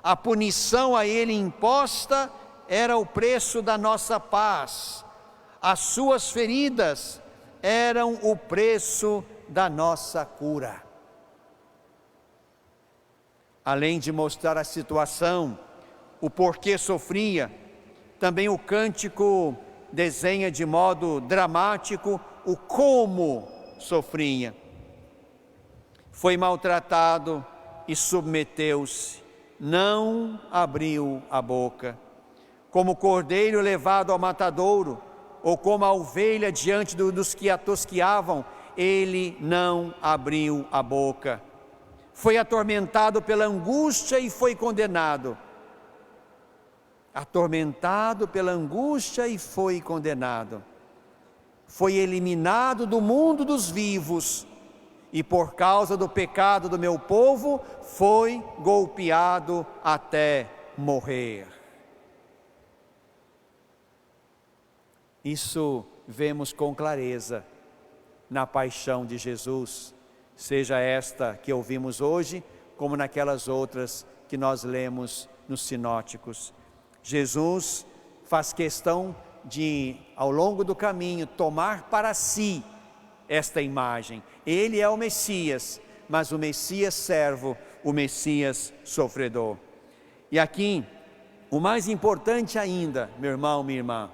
A punição a ele imposta era o preço da nossa paz. As suas feridas eram o preço da nossa cura. Além de mostrar a situação, o porquê sofria, também o cântico desenha de modo dramático o como sofria. Foi maltratado e submeteu-se, não abriu a boca. Como cordeiro levado ao matadouro, ou como a ovelha diante dos que a tosquiavam, ele não abriu a boca. Foi atormentado pela angústia e foi condenado. Atormentado pela angústia e foi condenado. Foi eliminado do mundo dos vivos e por causa do pecado do meu povo foi golpeado até morrer. Isso vemos com clareza na paixão de Jesus, seja esta que ouvimos hoje, como naquelas outras que nós lemos nos sinóticos. Jesus faz questão de, ao longo do caminho, tomar para si esta imagem. Ele é o Messias, mas o Messias servo, o Messias sofredor. E aqui, o mais importante ainda, meu irmão, minha irmã,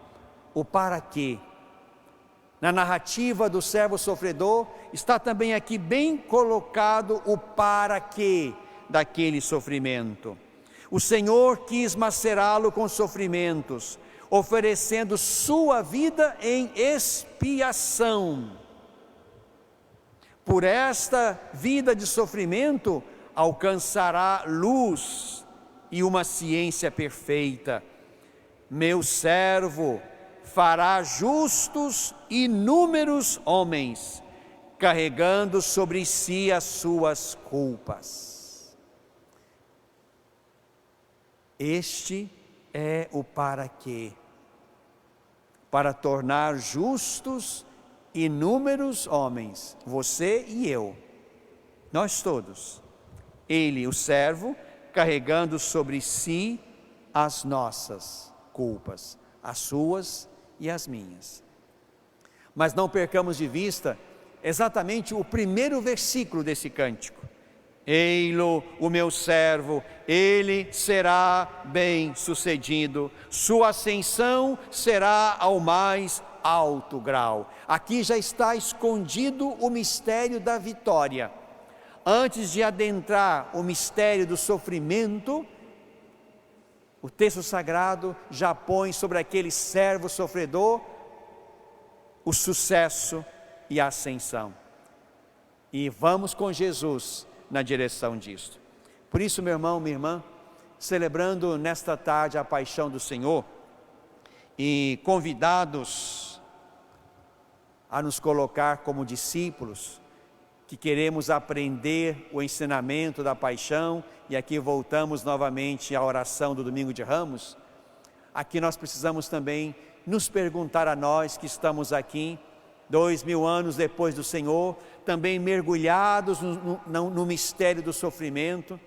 o para quê. Na narrativa do servo sofredor, está também aqui bem colocado o para quê daquele sofrimento. O Senhor quis macerá-lo com sofrimentos, oferecendo sua vida em expiação. Por esta vida de sofrimento, alcançará luz e uma ciência perfeita. Meu servo fará justos inúmeros homens, carregando sobre si as suas culpas. Este é o para quê. Para tornar justos inúmeros homens, você e eu, nós todos. Ele, o servo, carregando sobre si as nossas culpas, as suas e as minhas. Mas não percamos de vista exatamente o primeiro versículo desse cântico. Ei-lo, o meu servo, ele será bem-sucedido, sua ascensão será ao mais alto grau. Aqui já está escondido o mistério da vitória. Antes de adentrar o mistério do sofrimento, o texto sagrado já põe sobre aquele servo sofredor o sucesso e a ascensão. E vamos com Jesus na direção disto. Por isso, meu irmão, minha irmã, celebrando nesta tarde a paixão do Senhor e convidados a nos colocar como discípulos, que queremos aprender o ensinamento da paixão, e aqui voltamos novamente à oração do Domingo de Ramos. Aqui nós precisamos também nos perguntar a nós que estamos aqui, 2000 anos depois do Senhor, também mergulhados no mistério do sofrimento,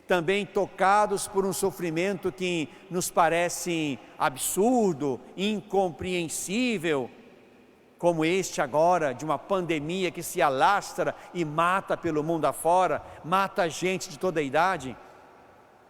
também tocados por um sofrimento que nos parece absurdo, incompreensível, como este agora, de uma pandemia que se alastra e mata pelo mundo afora, mata gente de toda a idade,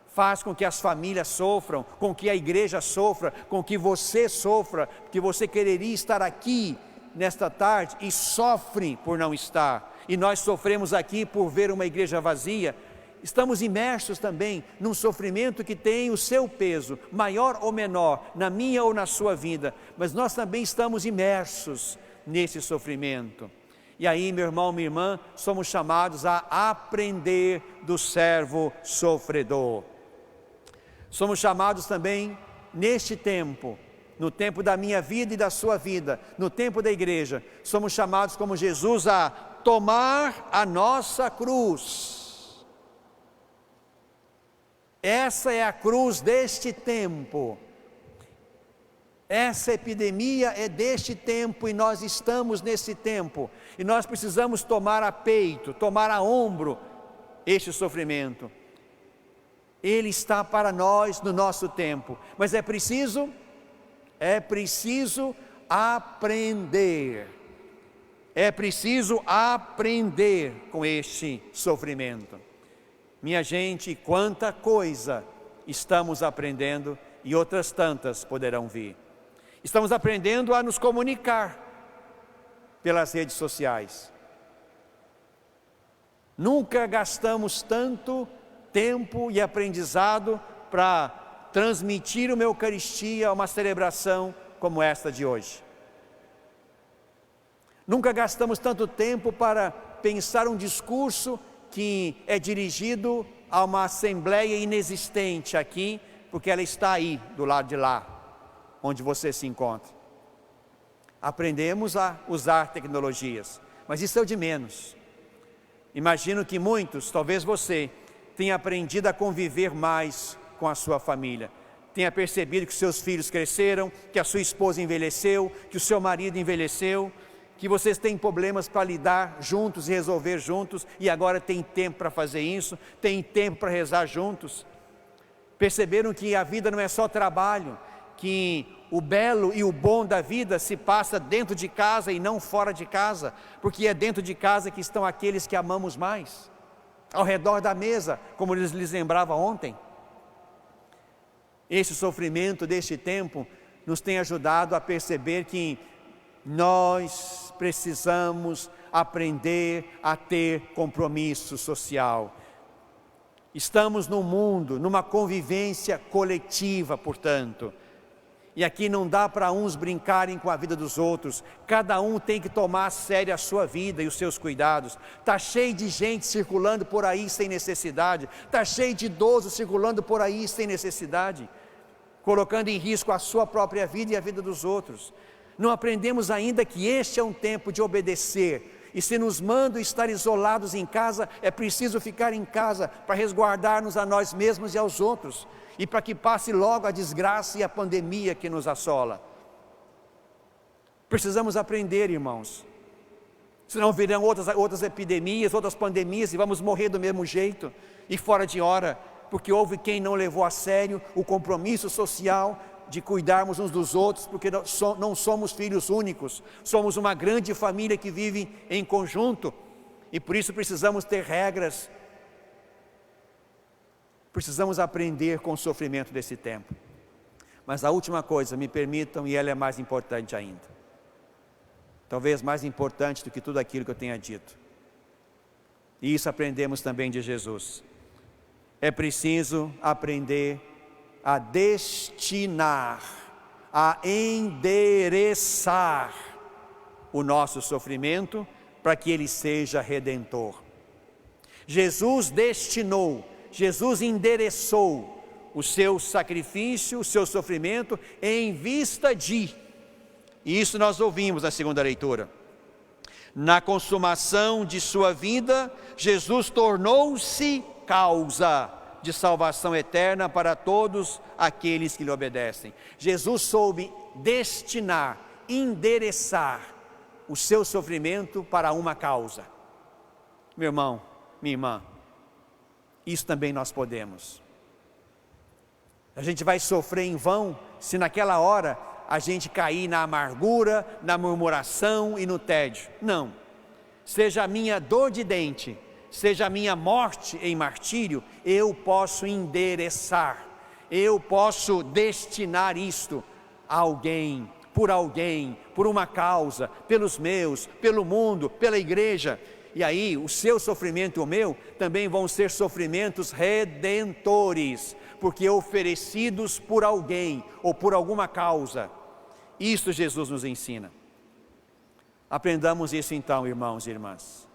faz com que as famílias sofram, com que a igreja sofra, com que você sofra, que você quereria estar aqui nesta tarde e sofre por não estar, e nós sofremos aqui por ver uma igreja vazia. Estamos imersos também num sofrimento que tem o seu peso, maior ou menor, na minha ou na sua vida, mas nós também estamos imersos nesse sofrimento. E aí, meu irmão, minha irmã, somos chamados a aprender do servo sofredor. Somos chamados também, neste tempo, no tempo da minha vida e da sua vida, no tempo da igreja, somos chamados como Jesus a tomar a nossa cruz. Essa é a cruz deste tempo. Essa epidemia é deste tempo e nós estamos nesse tempo. E nós precisamos tomar a peito, tomar a ombro este sofrimento. Ele está para nós no nosso tempo, mas é preciso aprender. É preciso aprender com este sofrimento. Minha gente, quanta coisa estamos aprendendo e outras tantas poderão vir. Estamos aprendendo a nos comunicar pelas redes sociais. Nunca gastamos tanto tempo e aprendizado para transmitir uma Eucaristia, uma celebração como esta de hoje. Nunca gastamos tanto tempo para pensar um discurso que é dirigido a uma assembleia inexistente aqui, porque ela está aí, do lado de lá, onde você se encontra. Aprendemos a usar tecnologias, mas isso é o de menos. Imagino que muitos, talvez você, tenha aprendido a conviver mais com a sua família. Tenha percebido que seus filhos cresceram, que a sua esposa envelheceu, que o seu marido envelheceu, que vocês têm problemas para lidar juntos e resolver juntos, e agora tem tempo para fazer isso, tem tempo para rezar juntos. Perceberam que a vida não é só trabalho, que o belo e o bom da vida se passa dentro de casa e não fora de casa, porque é dentro de casa que estão aqueles que amamos mais, ao redor da mesa, como lhes lembrava ontem. Esse sofrimento deste tempo nos tem ajudado a perceber que nós precisamos aprender a ter compromisso social. Estamos num mundo, numa convivência coletiva, portanto. E aqui não dá para uns brincarem com a vida dos outros. Cada um tem que tomar a sério a sua vida e os seus cuidados. Está cheio de gente circulando por aí sem necessidade. Está cheio de idosos circulando por aí sem necessidade, colocando em risco a sua própria vida e a vida dos outros. Não aprendemos ainda que este é um tempo de obedecer. E se nos mandam estar isolados em casa, é preciso ficar em casa para resguardar-nos a nós mesmos e aos outros. E para que passe logo a desgraça e a pandemia que nos assola. Precisamos aprender, irmãos. Senão virão outras epidemias, outras pandemias, e vamos morrer do mesmo jeito e fora de hora, porque houve quem não levou a sério o compromisso social de cuidarmos uns dos outros, porque não somos filhos únicos, somos uma grande família que vive em conjunto, e por isso precisamos ter regras. Precisamos aprender com o sofrimento desse tempo. Mas a última coisa, me permitam, e ela é mais importante ainda, talvez mais importante do que tudo aquilo que eu tenha dito, e isso aprendemos também de Jesus. É preciso aprender a destinar, a endereçar o nosso sofrimento para que ele seja redentor. Jesus destinou, Jesus endereçou o seu sacrifício, o seu sofrimento em vista de, e isso nós ouvimos na segunda leitura, na consumação de sua vida, Jesus tornou-se causa de salvação eterna para todos aqueles que lhe obedecem. Jesus soube destinar, endereçar o seu sofrimento para uma causa. Meu irmão, minha irmã, isso também nós podemos. A gente vai sofrer em vão se naquela hora a gente cair na amargura, na murmuração e no tédio. Não. Seja a minha dor de dente, seja a minha morte em martírio, eu posso endereçar, eu posso destinar isto a alguém, por uma causa, pelos meus, pelo mundo, pela igreja. E aí o seu sofrimento e o meu também vão ser sofrimentos redentores, porque oferecidos por alguém ou por alguma causa. Isso Jesus nos ensina. Aprendamos isso então, irmãos e irmãs.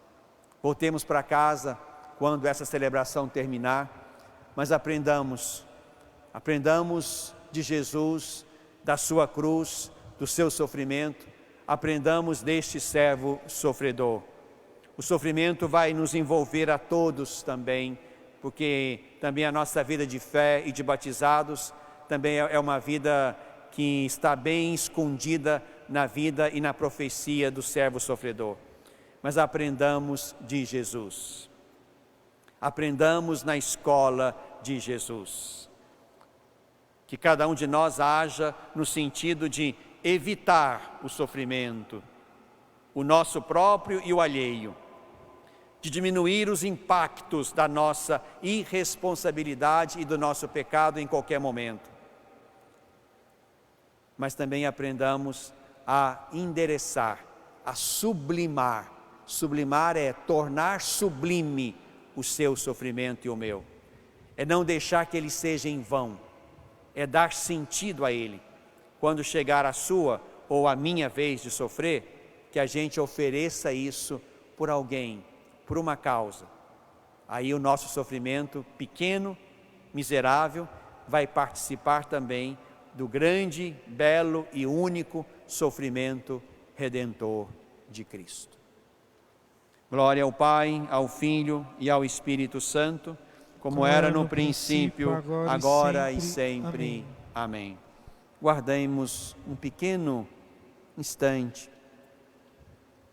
Voltemos para casa quando essa celebração terminar, mas aprendamos de Jesus, da sua cruz, do seu sofrimento, aprendamos deste servo sofredor. O sofrimento vai nos envolver a todos também, porque também a nossa vida de fé e de batizados também é uma vida que está bem escondida na vida e na profecia do servo sofredor. Mas aprendamos de Jesus. Aprendamos na escola de Jesus. Que cada um de nós haja no sentido de evitar o sofrimento, o nosso próprio e o alheio, de diminuir os impactos da nossa irresponsabilidade e do nosso pecado em qualquer momento. Mas também aprendamos a endereçar, a sublimar. Sublimar é tornar sublime o seu sofrimento e o meu. É não deixar que ele seja em vão. É dar sentido a ele. Quando chegar a sua ou a minha vez de sofrer, que a gente ofereça isso por alguém, por uma causa. Aí o nosso sofrimento pequeno, miserável, vai participar também do grande, belo e único sofrimento redentor de Cristo. Glória ao Pai, ao Filho e ao Espírito Santo, como era no princípio, agora e sempre. Amém. Guardemos um pequeno instante,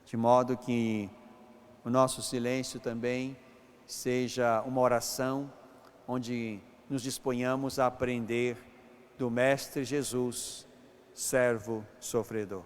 de modo que o nosso silêncio também seja uma oração onde nos disponhamos a aprender do Mestre Jesus, servo sofredor.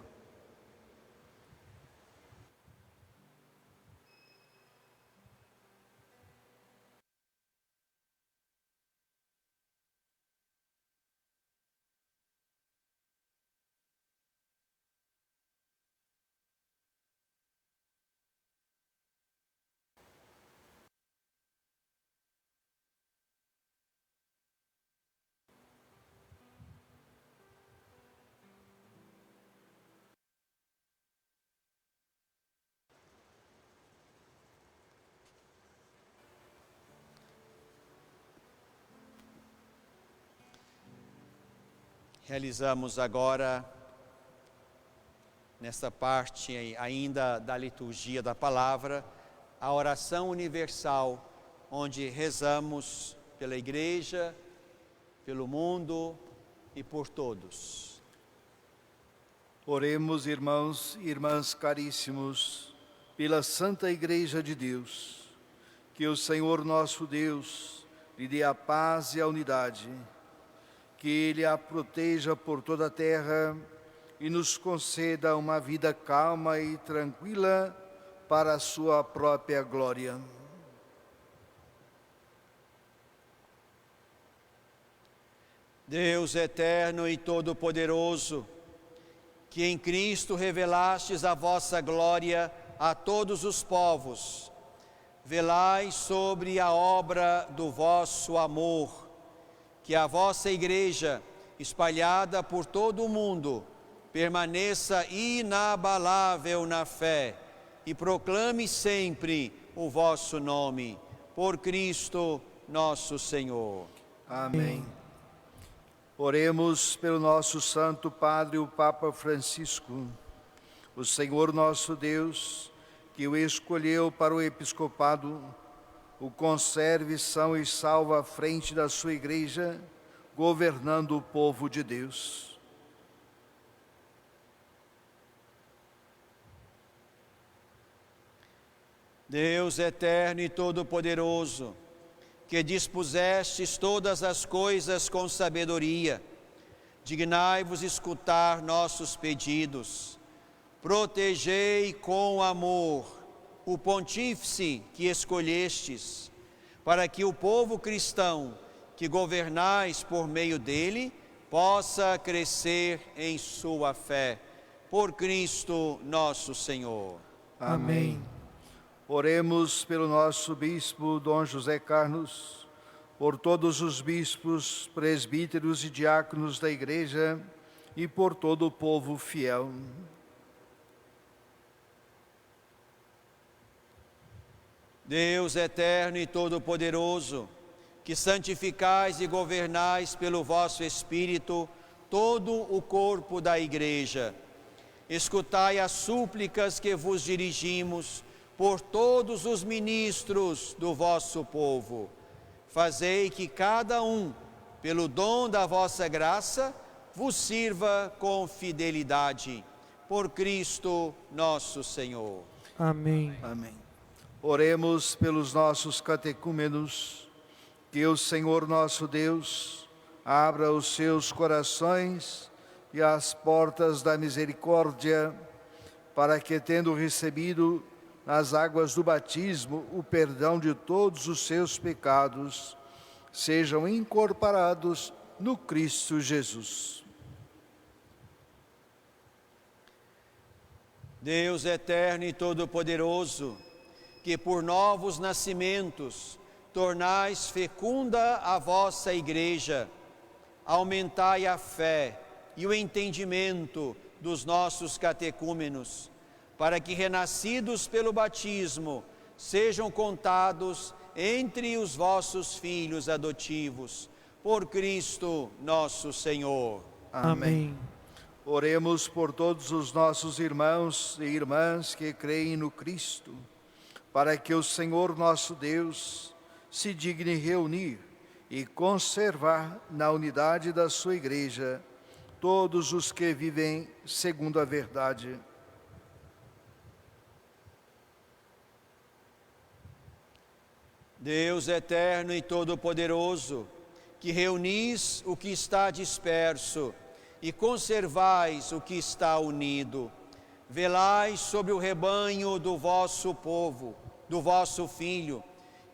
Realizamos agora, nesta parte ainda da liturgia da palavra, a oração universal, onde rezamos pela igreja, pelo mundo e por todos. Oremos, irmãos e irmãs caríssimos, pela Santa Igreja de Deus, que o Senhor nosso Deus lhe dê a paz e a unidade, que Ele a proteja por toda a terra e nos conceda uma vida calma e tranquila para a sua própria glória. Deus eterno e todo-poderoso, que em Cristo revelastes a vossa glória a todos os povos, velai sobre a obra do vosso amor, que a vossa igreja, espalhada por todo o mundo, permaneça inabalável na fé e proclame sempre o vosso nome, por Cristo nosso Senhor. Amém. Oremos pelo nosso Santo Padre, o Papa Francisco. O Senhor nosso Deus, que o escolheu para o episcopado, o conserve são e salvo à frente da sua igreja, governando o povo de Deus. Deus eterno e todo-poderoso, que dispusestes todas as coisas com sabedoria, dignai-vos escutar nossos pedidos. Protegei com amor o pontífice que escolhestes, para que o povo cristão que governais por meio dele possa crescer em sua fé. Por Cristo nosso Senhor. Amém. Oremos pelo nosso bispo Dom José Carlos, por todos os bispos, presbíteros e diáconos da Igreja e por todo o povo fiel. Deus eterno e todo-poderoso, que santificais e governais pelo vosso Espírito todo o corpo da Igreja, escutai as súplicas que vos dirigimos por todos os ministros do vosso povo. Fazei que cada um, pelo dom da vossa graça, vos sirva com fidelidade. Por Cristo nosso Senhor. Amém. Amém. Oremos pelos nossos catecúmenos, que o Senhor nosso Deus abra os seus corações e as portas da misericórdia, para que, tendo recebido nas águas do batismo o perdão de todos os seus pecados, sejam incorporados no Cristo Jesus. Deus eterno e todo-poderoso, que por novos nascimentos tornais fecunda a vossa Igreja, aumentai a fé e o entendimento dos nossos catecúmenos, para que, renascidos pelo batismo, sejam contados entre os vossos filhos adotivos. Por Cristo nosso Senhor. Amém. Oremos por todos os nossos irmãos e irmãs que creem no Cristo, para que o Senhor nosso Deus se digne reunir e conservar na unidade da sua Igreja todos os que vivem segundo a verdade. Deus eterno e todo-poderoso, que reunis o que está disperso e conservais o que está unido, velai sobre o rebanho do vosso povo, do vosso Filho,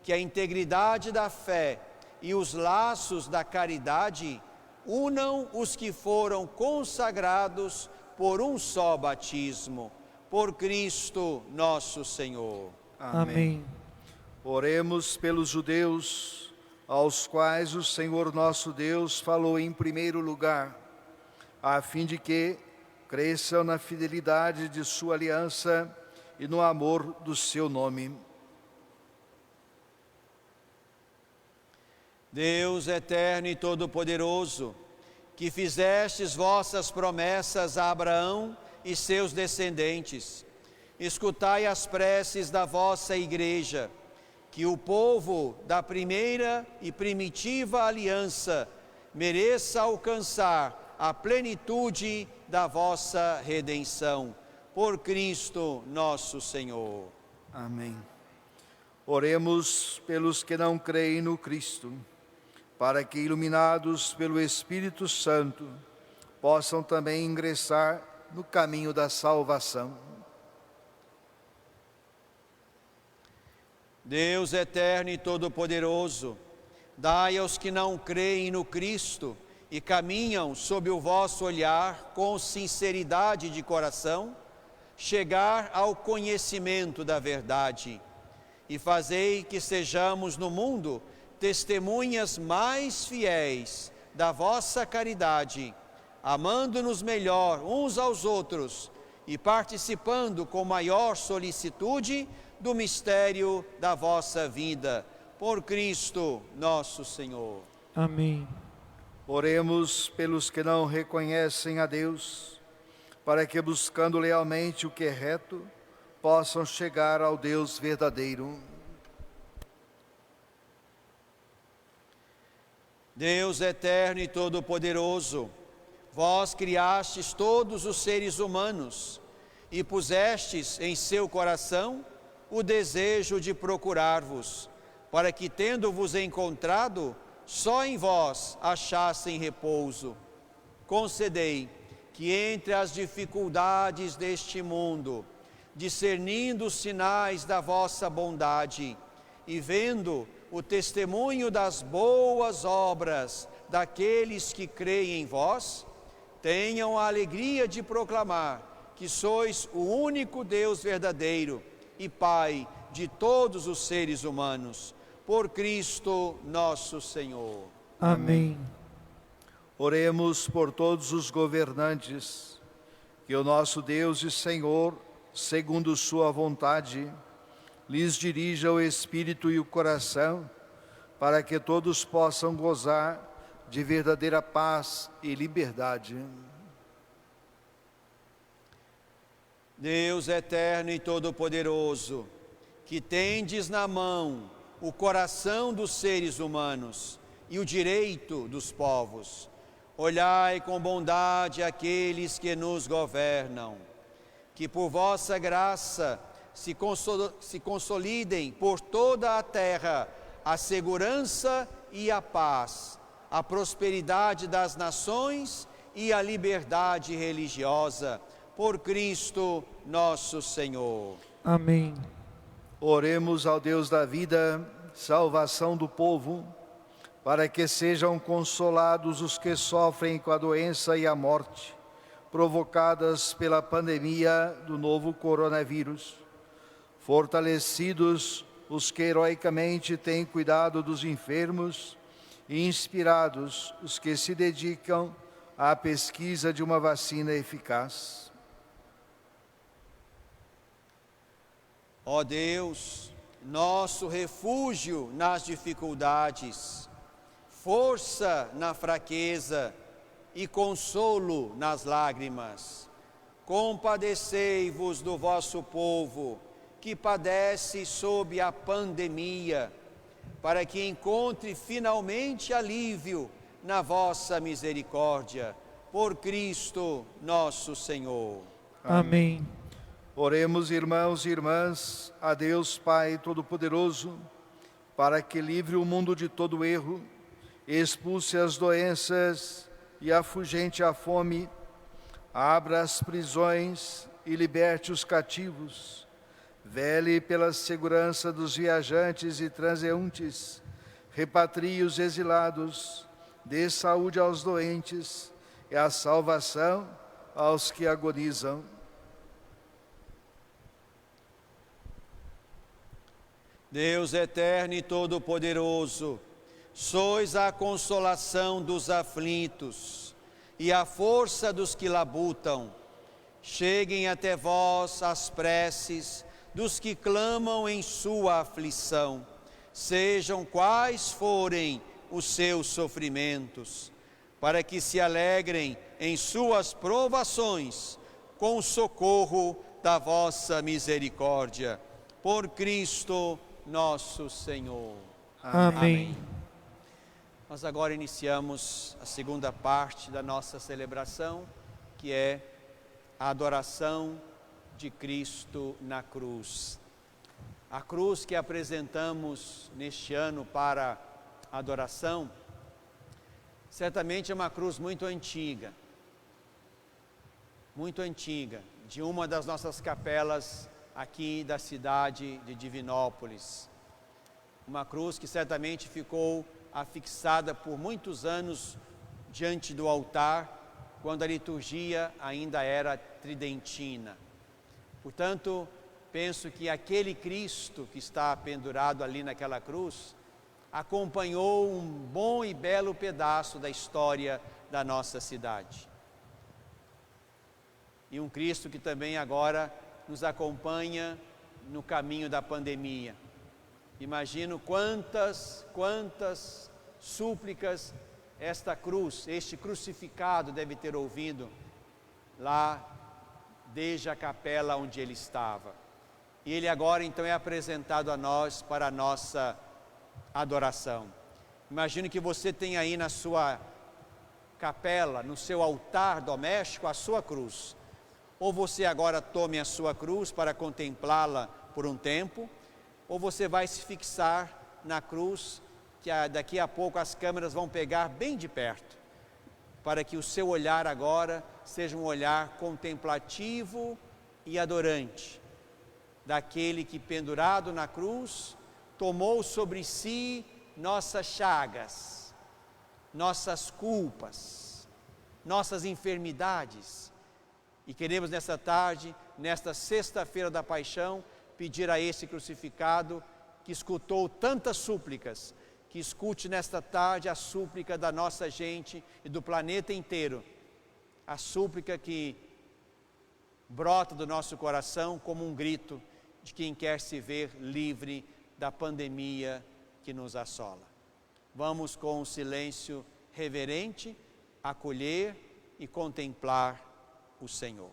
que a integridade da fé e os laços da caridade unam os que foram consagrados por um só batismo. Por Cristo nosso Senhor. Amém. Oremos pelos judeus, aos quais o Senhor nosso Deus falou em primeiro lugar, a fim de que cresçam na fidelidade de sua aliança e no amor do seu nome. Deus eterno e todo-poderoso, que fizestes vossas promessas a Abraão e seus descendentes, escutai as preces da vossa Igreja, que o povo da primeira e primitiva aliança mereça alcançar a plenitude da vossa redenção. Por Cristo nosso Senhor. Amém. Oremos pelos que não creem no Cristo, para que, iluminados pelo Espírito Santo, possam também ingressar no caminho da salvação. Deus eterno e todo-poderoso, dai aos que não creem no Cristo e caminham sob o vosso olhar com sinceridade de coração, chegar ao conhecimento da verdade, e fazei que sejamos no mundo testemunhas mais fiéis da vossa caridade, amando-nos melhor uns aos outros e participando com maior solicitude do mistério da vossa vida. Por Cristo nosso Senhor. Amém. Oremos pelos que não reconhecem a Deus, para que, buscando lealmente o que é reto, possam chegar ao Deus verdadeiro. Deus eterno e todo-poderoso, vós criastes todos os seres humanos e pusestes em seu coração o desejo de procurar-vos, para que, tendo-vos encontrado, só em vós achassem repouso. Concedei que entre as dificuldades deste mundo, discernindo os sinais da vossa bondade e vendo o testemunho das boas obras daqueles que creem em vós, tenham a alegria de proclamar que sois o único Deus verdadeiro e Pai de todos os seres humanos, por Cristo nosso Senhor. Amém. Oremos por todos os governantes, que o nosso Deus e Senhor, segundo sua vontade, lhes dirija o espírito e o coração, para que todos possam gozar de verdadeira paz e liberdade. Deus eterno e todo-poderoso, que tendes na mão o coração dos seres humanos e o direito dos povos, olhai com bondade aqueles que nos governam, que por vossa graça se consolidem por toda a terra a segurança e a paz, a prosperidade das nações e a liberdade religiosa, por Cristo nosso Senhor. Amém. Oremos ao Deus da vida, salvação do povo, para que sejam consolados os que sofrem com a doença e a morte, provocadas pela pandemia do novo coronavírus. Fortalecidos os que heroicamente têm cuidado dos enfermos e inspirados os que se dedicam à pesquisa de uma vacina eficaz. Ó Deus, nosso refúgio nas dificuldades, força na fraqueza e consolo nas lágrimas, compadecei-vos do vosso povo, que padece sob a pandemia, para que encontre finalmente alívio na vossa misericórdia, por Cristo nosso Senhor. Amém. Oremos, irmãos e irmãs, a Deus Pai Todo-Poderoso, para que livre o mundo de todo erro, expulse as doenças e afugente a fome, abra as prisões e liberte os cativos, vele pela segurança dos viajantes e transeuntes, repatrie os exilados, dê saúde aos doentes e a salvação aos que agonizam. Deus eterno e todo-poderoso, sois a consolação dos aflitos e a força dos que labutam. Cheguem até vós as preces dos que clamam em sua aflição, sejam quais forem os seus sofrimentos, para que se alegrem em suas provações, com o socorro da vossa misericórdia. Por Cristo nosso Senhor. Amém. Nós agora iniciamos a segunda parte da nossa celebração, que é a adoração de Cristo na cruz. A cruz que apresentamos neste ano para a adoração, certamente é uma cruz muito antiga, de uma das nossas capelas aqui da cidade de Divinópolis. Uma cruz que certamente ficou afixada por muitos anos diante do altar, quando a liturgia ainda era tridentina. Portanto, penso que aquele Cristo que está pendurado ali naquela cruz acompanhou um bom e belo pedaço da história da nossa cidade. E um Cristo que também agora nos acompanha no caminho da pandemia. Imagino quantas súplicas esta cruz, este crucificado deve ter ouvido lá desde a capela onde ele estava. E ele agora então é apresentado a nós para a nossa adoração. Imagino que você tem aí na sua capela, no seu altar doméstico, a sua cruz. Ou você agora tome a sua cruz para contemplá-la por um tempo, ou você vai se fixar na cruz, que daqui a pouco as câmeras vão pegar bem de perto, para que o seu olhar agora seja um olhar contemplativo e adorante, daquele que pendurado na cruz, tomou sobre si nossas chagas, nossas culpas, nossas enfermidades. E queremos nessa tarde, nesta sexta-feira da paixão, pedir a esse crucificado que escutou tantas súplicas, que escute nesta tarde a súplica da nossa gente e do planeta inteiro, a súplica que brota do nosso coração como um grito de quem quer se ver livre da pandemia que nos assola. Vamos com um silêncio reverente acolher e contemplar o Senhor.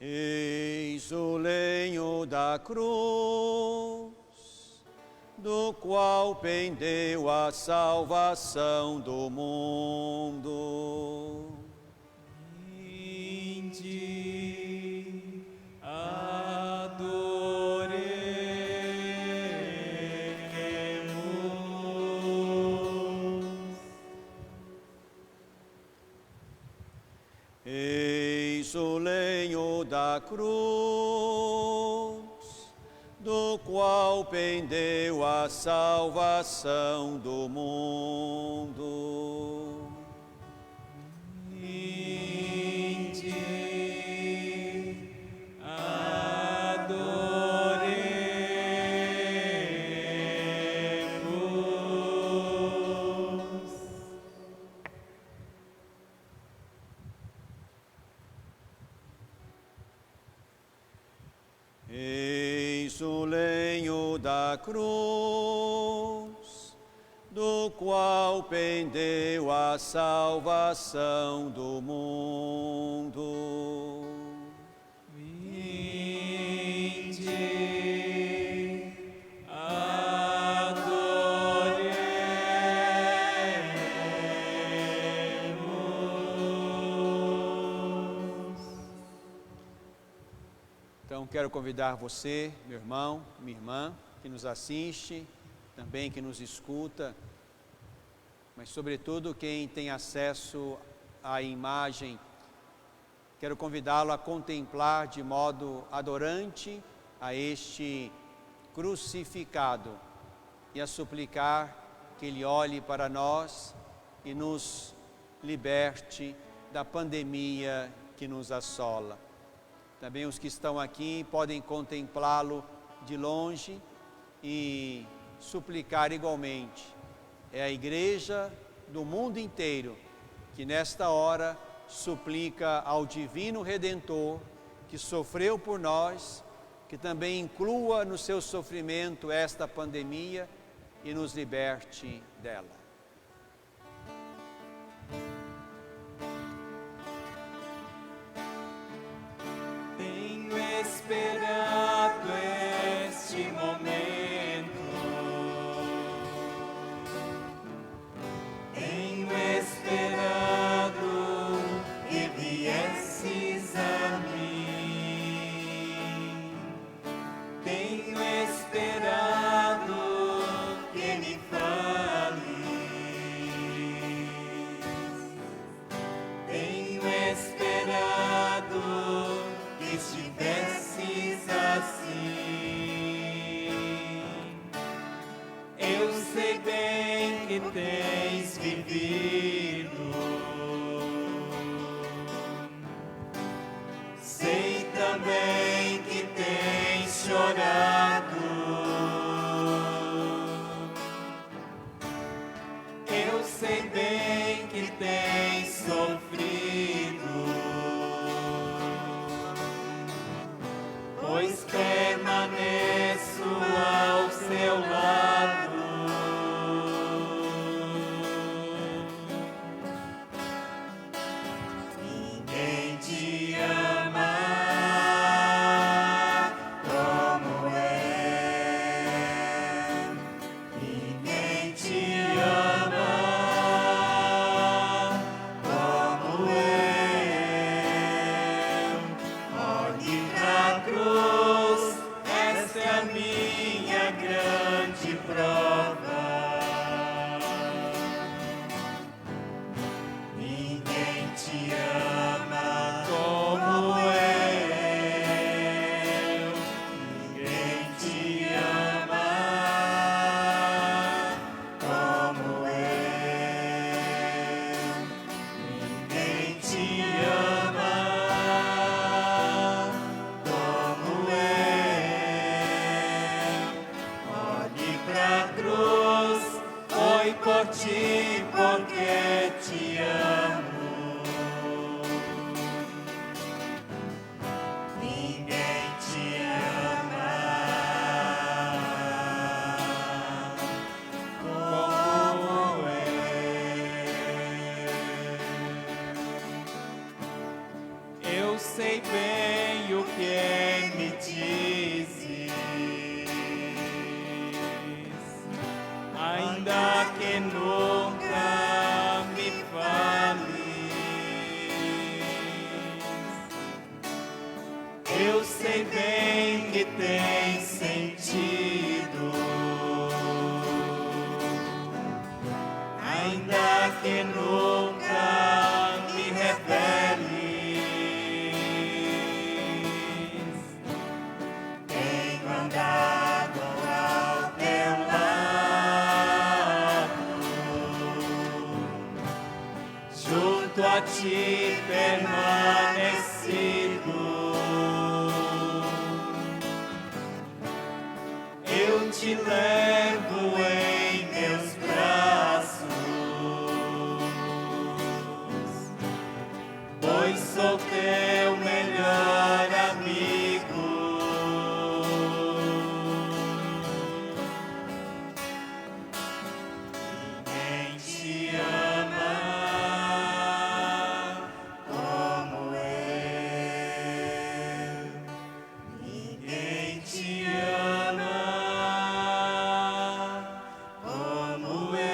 Eis o lenho da cruz, do qual pendeu a salvação do mundo. Vinde, adoremos. Eis o lenho da cruz, do qual pendeu a salvação do mundo. Vinde, adoremos. Eis o lenho da cruz, do qual pendeu a salvação do mundo. Vinde, adoremos. Então quero convidar você, meu irmão, minha irmã, que nos assiste, também que nos escuta, mas sobretudo quem tem acesso à imagem, quero convidá-lo a contemplar de modo adorante a este crucificado e a suplicar que Ele olhe para nós e nos liberte da pandemia que nos assola. Também os que estão aqui podem contemplá-lo de longe e suplicar igualmente. É a igreja do mundo inteiro que nesta hora suplica ao Divino Redentor que sofreu por nós, que também inclua no seu sofrimento esta pandemia e nos liberte dela. tenho esperado este momento. Tenho esperado que viesses a mim. Tenho esperado que me fales. Tenho esperado que estivesses assim. Eu sei bem que tens vivido. Sei também que tens chorado. que nunca me fales. Eu sei bem que tem sentido, ainda que nunca me reveles. Tenho andado ao teu lado, junto a ti permanecido. Eu te levo em meus braços, pois sou teu melhor amigo. Ninguém te ama como eu. Ninguém te ama como eu.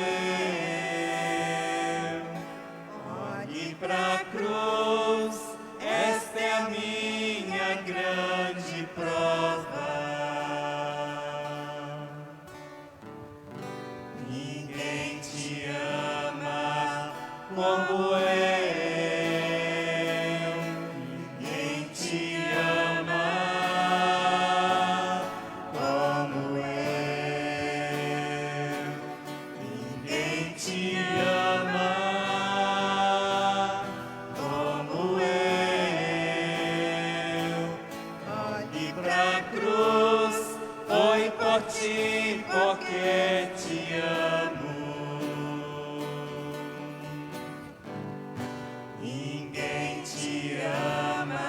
Olhe pra cruz, esta é a minha grande prova. Ninguém te ama como eu. Ninguém te ama como eu. Ninguém te ama como eu. Olhe pra cruz, foi por ti, porque te amo. Ninguém te ama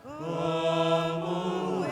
como eu.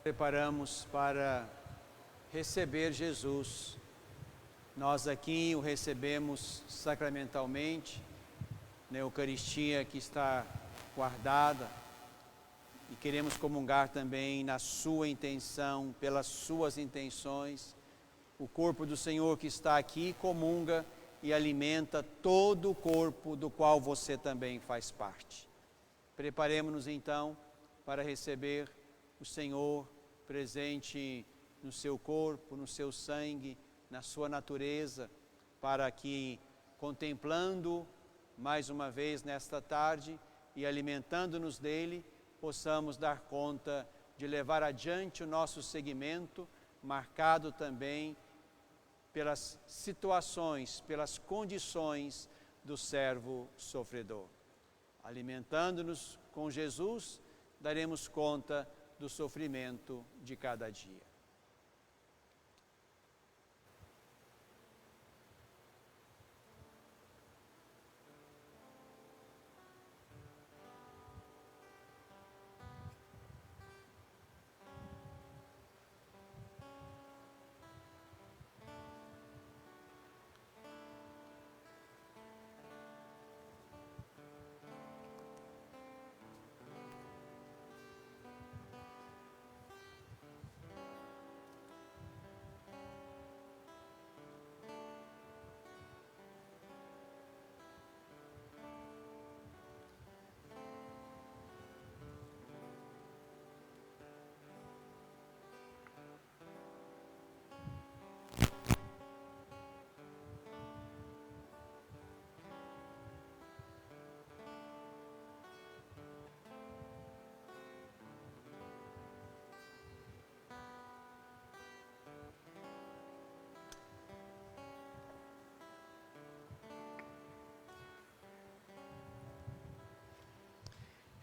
Preparamos para receber Jesus. Nós aqui o recebemos sacramentalmente, na Eucaristia que está guardada, e queremos comungar também na sua intenção, pelas suas intenções. O corpo do Senhor que está aqui comunga e alimenta todo o corpo do qual você também faz parte. Preparemos-nos então para receber o Senhor presente no seu corpo, no seu sangue, na sua natureza, para que, contemplando mais uma vez nesta tarde e alimentando-nos dele, possamos dar conta de levar adiante o nosso seguimento, marcado também pelas situações, pelas condições do servo sofredor. Alimentando-nos com Jesus, daremos conta do sofrimento de cada dia.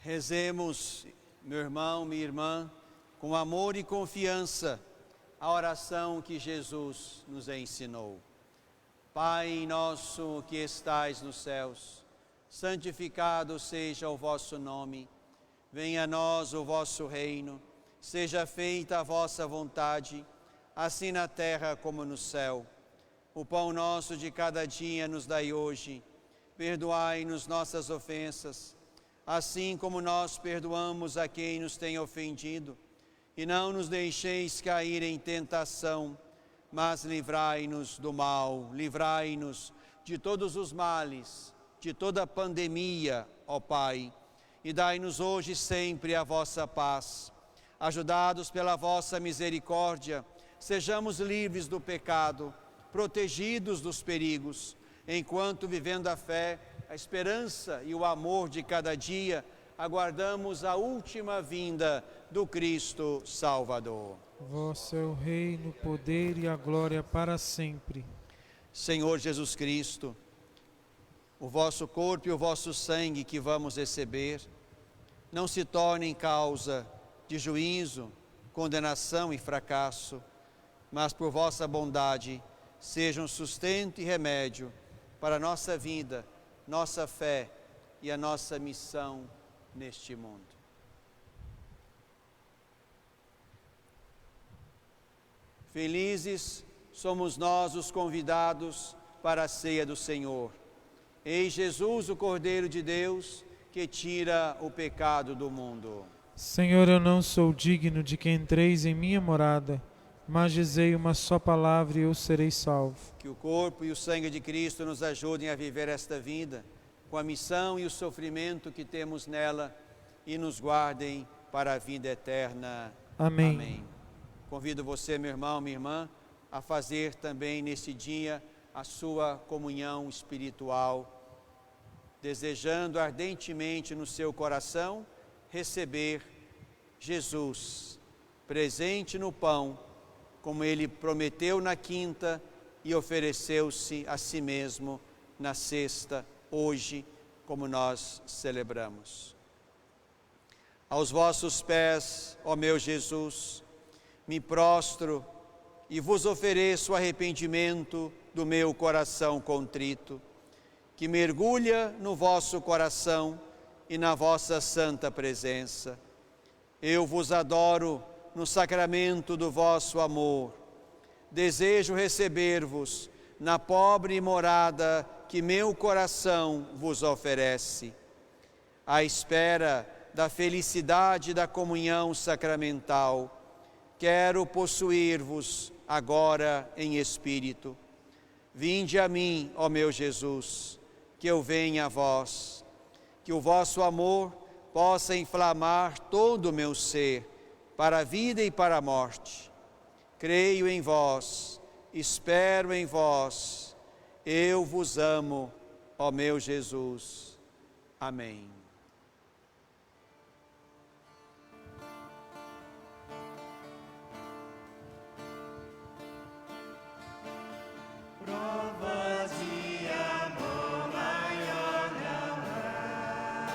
Rezemos, meu irmão, minha irmã, com amor e confiança, a oração que Jesus nos ensinou. Pai nosso que estais nos céus, santificado seja o vosso nome. Venha a nós o vosso reino, seja feita a vossa vontade, assim na terra como no céu. O pão nosso de cada dia nos dai hoje. Perdoai-nos nossas ofensas, assim como nós perdoamos a quem nos tem ofendido. E não nos deixeis cair em tentação, mas livrai-nos do mal, livrai-nos de todos os males, de toda pandemia, ó Pai. E dai-nos hoje sempre a vossa paz. Ajudados pela vossa misericórdia, sejamos livres do pecado, protegidos dos perigos, enquanto, vivendo a fé, a esperança e o amor de cada dia, aguardamos a última vinda do Cristo Salvador. Vosso é o reino, o poder e a glória para sempre. Senhor Jesus Cristo, o vosso corpo e o vosso sangue que vamos receber, não se tornem causa de juízo, condenação e fracasso, mas por vossa bondade sejam sustento e remédio para a nossa vida, nossa fé e a nossa missão neste mundo. Felizes somos nós os convidados para a ceia do Senhor. Eis Jesus, o Cordeiro de Deus, que tira o pecado do mundo. Senhor, eu não sou digno de que entreis em minha morada, mas dizei uma só palavra e eu serei salvo. Que o corpo e o sangue de Cristo nos ajudem a viver esta vida, com a missão e o sofrimento que temos nela, e nos guardem para a vida eterna. Amém. Amém. Convido você, meu irmão, minha irmã, a fazer também nesse dia a sua comunhão espiritual, desejando ardentemente no seu coração receber Jesus, presente no pão, como ele prometeu na quinta e ofereceu-se a si mesmo na sexta, hoje, como nós celebramos. Aos vossos pés, ó meu Jesus, me prostro e vos ofereço o arrependimento do meu coração contrito, que mergulha no vosso coração e na vossa santa presença. Eu vos adoro no sacramento do vosso amor. Desejo receber-vos na pobre morada que meu coração vos oferece. À espera da felicidade da comunhão sacramental, quero possuir-vos agora em espírito. Vinde a mim, ó meu Jesus, que eu venha a vós, que o vosso amor possa inflamar todo o meu ser, para a vida e para a morte. Creio em vós, espero em vós, eu vos amo, ó meu Jesus. Amém. Provas de amor maior não há,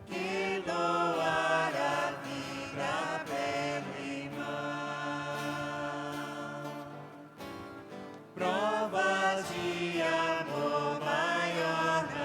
que doar a vida pelo irmão. Provas de amor maior não há.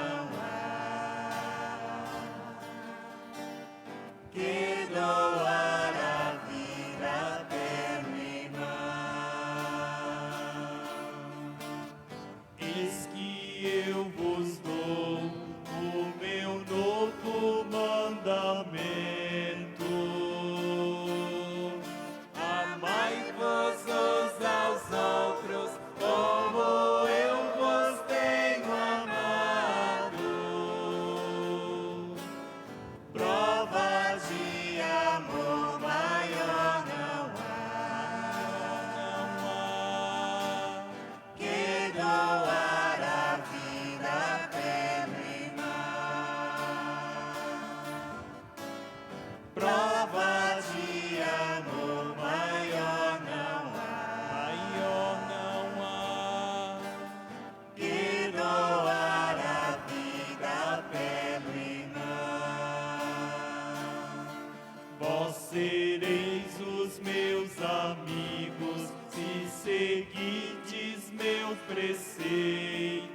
amigos, se seguides meu preceito.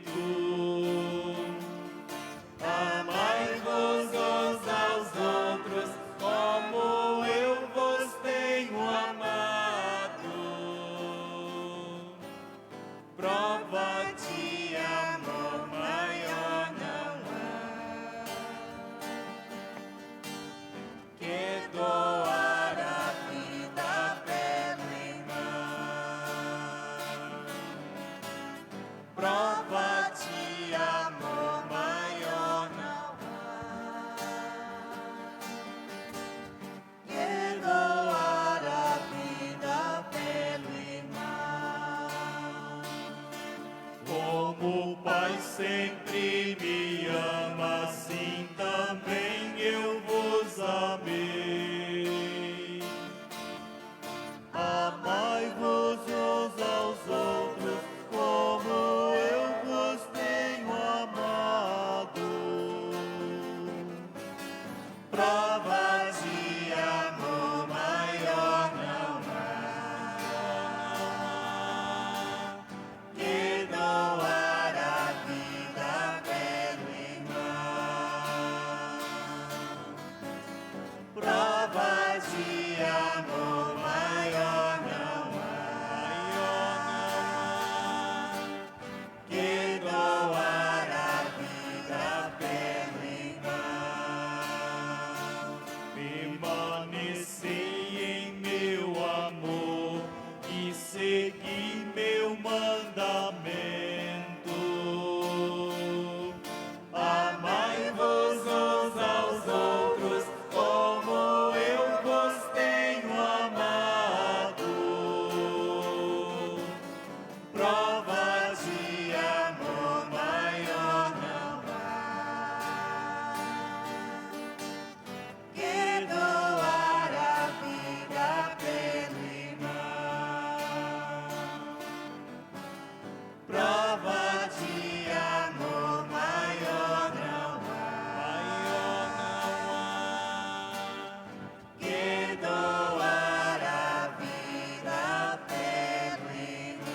Amai-vos uns aos outros, como eu vos tenho amado. Prova de amor maior não há que doar a vida pelo irmão. Prova de amor maior não há que doar a vida pelo irmão. Como o Pai sempre me ama, assim também eu vos amei. Amai-vos uns aos outros, como eu vos tenho amado. Prova de amor maior não há que doar a vida pelo irmão. Prova de amor maior não há que doar a vida pelo irmão. Permanecei em meu amor e segui meu mandamento. Amai-vos uns aos outros, como eu vos tenho amado. Prova de amor maior não há que doar a vida pelo irmão. Prova de amor maior não há que doar a vida pelo irmão.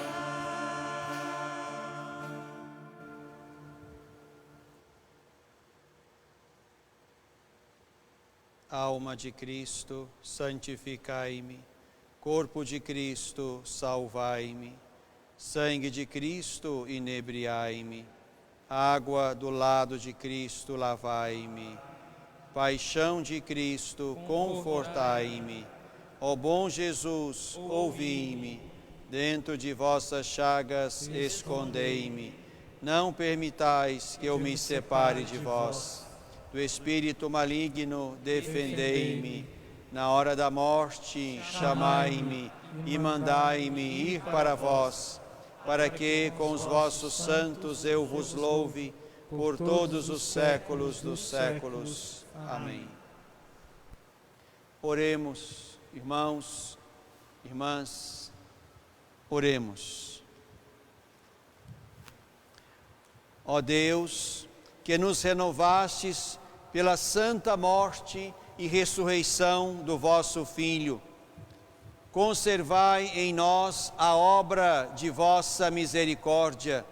Alma de Cristo, santificai-me. Corpo de Cristo, salvai-me. Sangue de Cristo, inebriai-me. Água do lado de Cristo, lavai-me. Paixão de Cristo, confortai-me. Ó bom Jesus, ouvi-me. Dentro de vossas chagas, escondei-me. Não permitais que eu me separe de vós. Do espírito maligno, defendei-me. Na hora da morte, chamai-me e mandai-me ir para vós, para que com os vossos santos eu vos louve por todos os séculos dos séculos. Amém. Oremos, irmãos, irmãs, oremos. Ó Deus, que nos renovastes pela santa morte e ressurreição do vosso Filho, conservai em nós a obra de vossa misericórdia,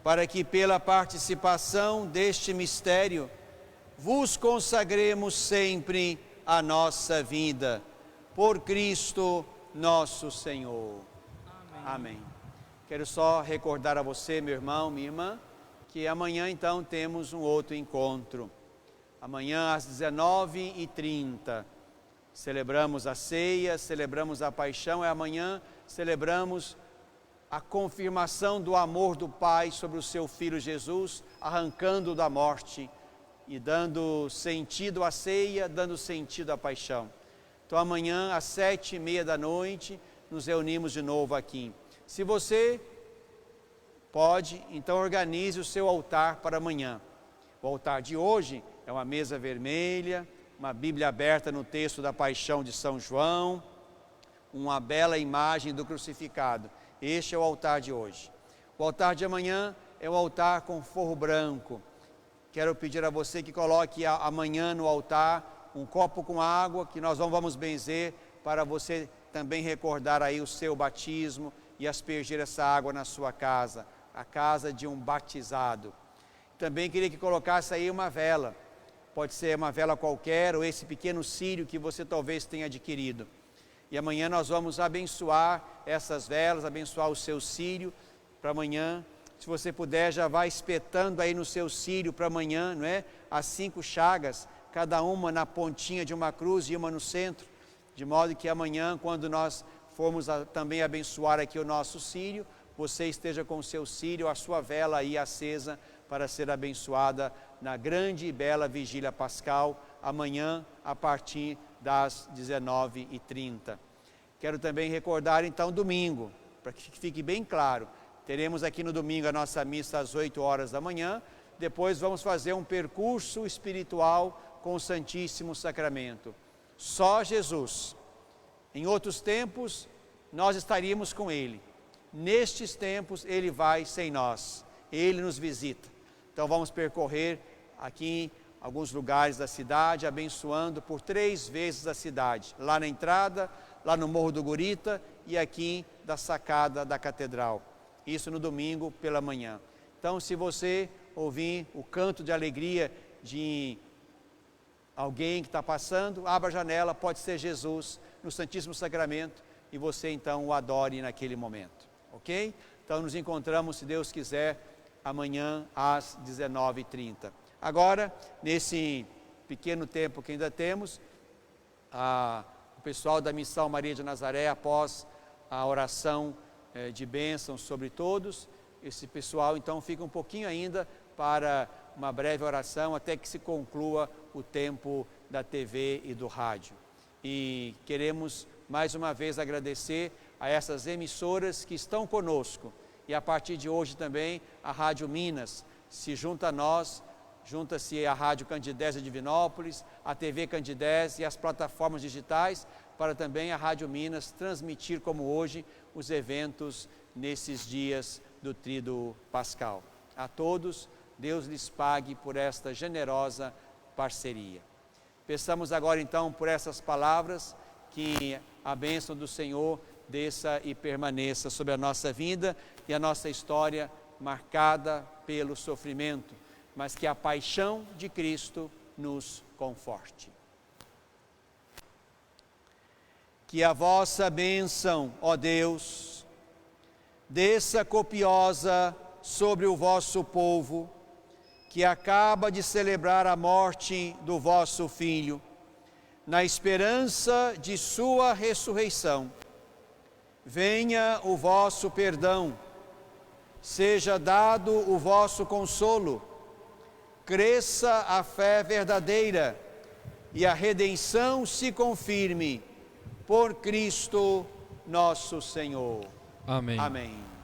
para que pela participação deste mistério vos consagremos sempre a nossa vida. Por Cristo nosso Senhor. Amém. Quero só recordar a você, meu irmão, minha irmã, que amanhã então temos um outro encontro. Amanhã às 19h30, celebramos a ceia, celebramos a paixão, e amanhã celebramos a confirmação do amor do Pai sobre o seu Filho Jesus, arrancando da morte e dando sentido à ceia, dando sentido à paixão. Então amanhã às 19h30 nos reunimos de novo aqui. Se você pode, então organize o seu altar para amanhã. O altar de hoje é uma mesa vermelha, uma Bíblia aberta no texto da Paixão de São João, uma bela imagem do crucificado. Este é o altar de hoje. O altar de amanhã é o altar com forro branco. Quero pedir a você que coloque amanhã no altar um copo com água, que nós vamos benzer, para você também recordar aí o seu batismo e aspergir essa água na sua casa, a casa de um batizado. Também queria que colocasse aí uma vela, pode ser uma vela qualquer ou esse pequeno círio que você talvez tenha adquirido. E amanhã nós vamos abençoar essas velas, abençoar o seu círio para amanhã. Se você puder, já vai espetando aí no seu círio para amanhã, não é? As 5 chagas, cada uma na pontinha de uma cruz e uma no centro, de modo que amanhã, quando nós formos também abençoar aqui o nosso círio, você esteja com o seu círio, a sua vela aí acesa para ser abençoada na grande e bela vigília pascal, amanhã a partir das 19h30. Quero também recordar então domingo, para que fique bem claro, teremos aqui no domingo a nossa missa às 8 horas da manhã, depois vamos fazer um percurso espiritual com o Santíssimo Sacramento. Só Jesus. Em outros tempos, nós estaríamos com Ele. Nestes tempos, Ele vai sem nós. Ele nos visita. Então vamos percorrer aqui alguns lugares da cidade, abençoando por 3 vezes a cidade. Lá na entrada, lá no Morro do Gurita e aqui da sacada da Catedral. Isso no domingo pela manhã. Então, se você ouvir o canto de alegria de alguém que está passando, abra a janela, pode ser Jesus no Santíssimo Sacramento e você então o adore naquele momento, ok? Então nos encontramos, se Deus quiser, amanhã às 19h30. Agora, nesse pequeno tempo que ainda temos, o pessoal da Missão Maria de Nazaré, após a oração de bênção sobre todos, esse pessoal então fica um pouquinho ainda para uma breve oração até que se conclua o tempo da TV e do rádio. E queremos mais uma vez agradecer a essas emissoras que estão conosco e a partir de hoje também a Rádio Minas se junta a nós, junta-se a Rádio Candidez de Divinópolis, a TV Candidez e as plataformas digitais para também a Rádio Minas transmitir como hoje os eventos nesses dias do Tríduo Pascal. A todos, Deus lhes pague por esta generosa parceria. Peçamos agora então por essas palavras que a bênção do Senhor desça e permaneça sobre a nossa vida e a nossa história marcada pelo sofrimento, mas que a paixão de Cristo nos conforte. Que a vossa bênção, ó Deus, desça copiosa sobre o vosso povo, que acaba de celebrar a morte do vosso Filho, na esperança de sua ressurreição. Venha o vosso perdão, seja dado o vosso consolo, cresça a fé verdadeira e a redenção se confirme por Cristo nosso Senhor. Amém. Amém.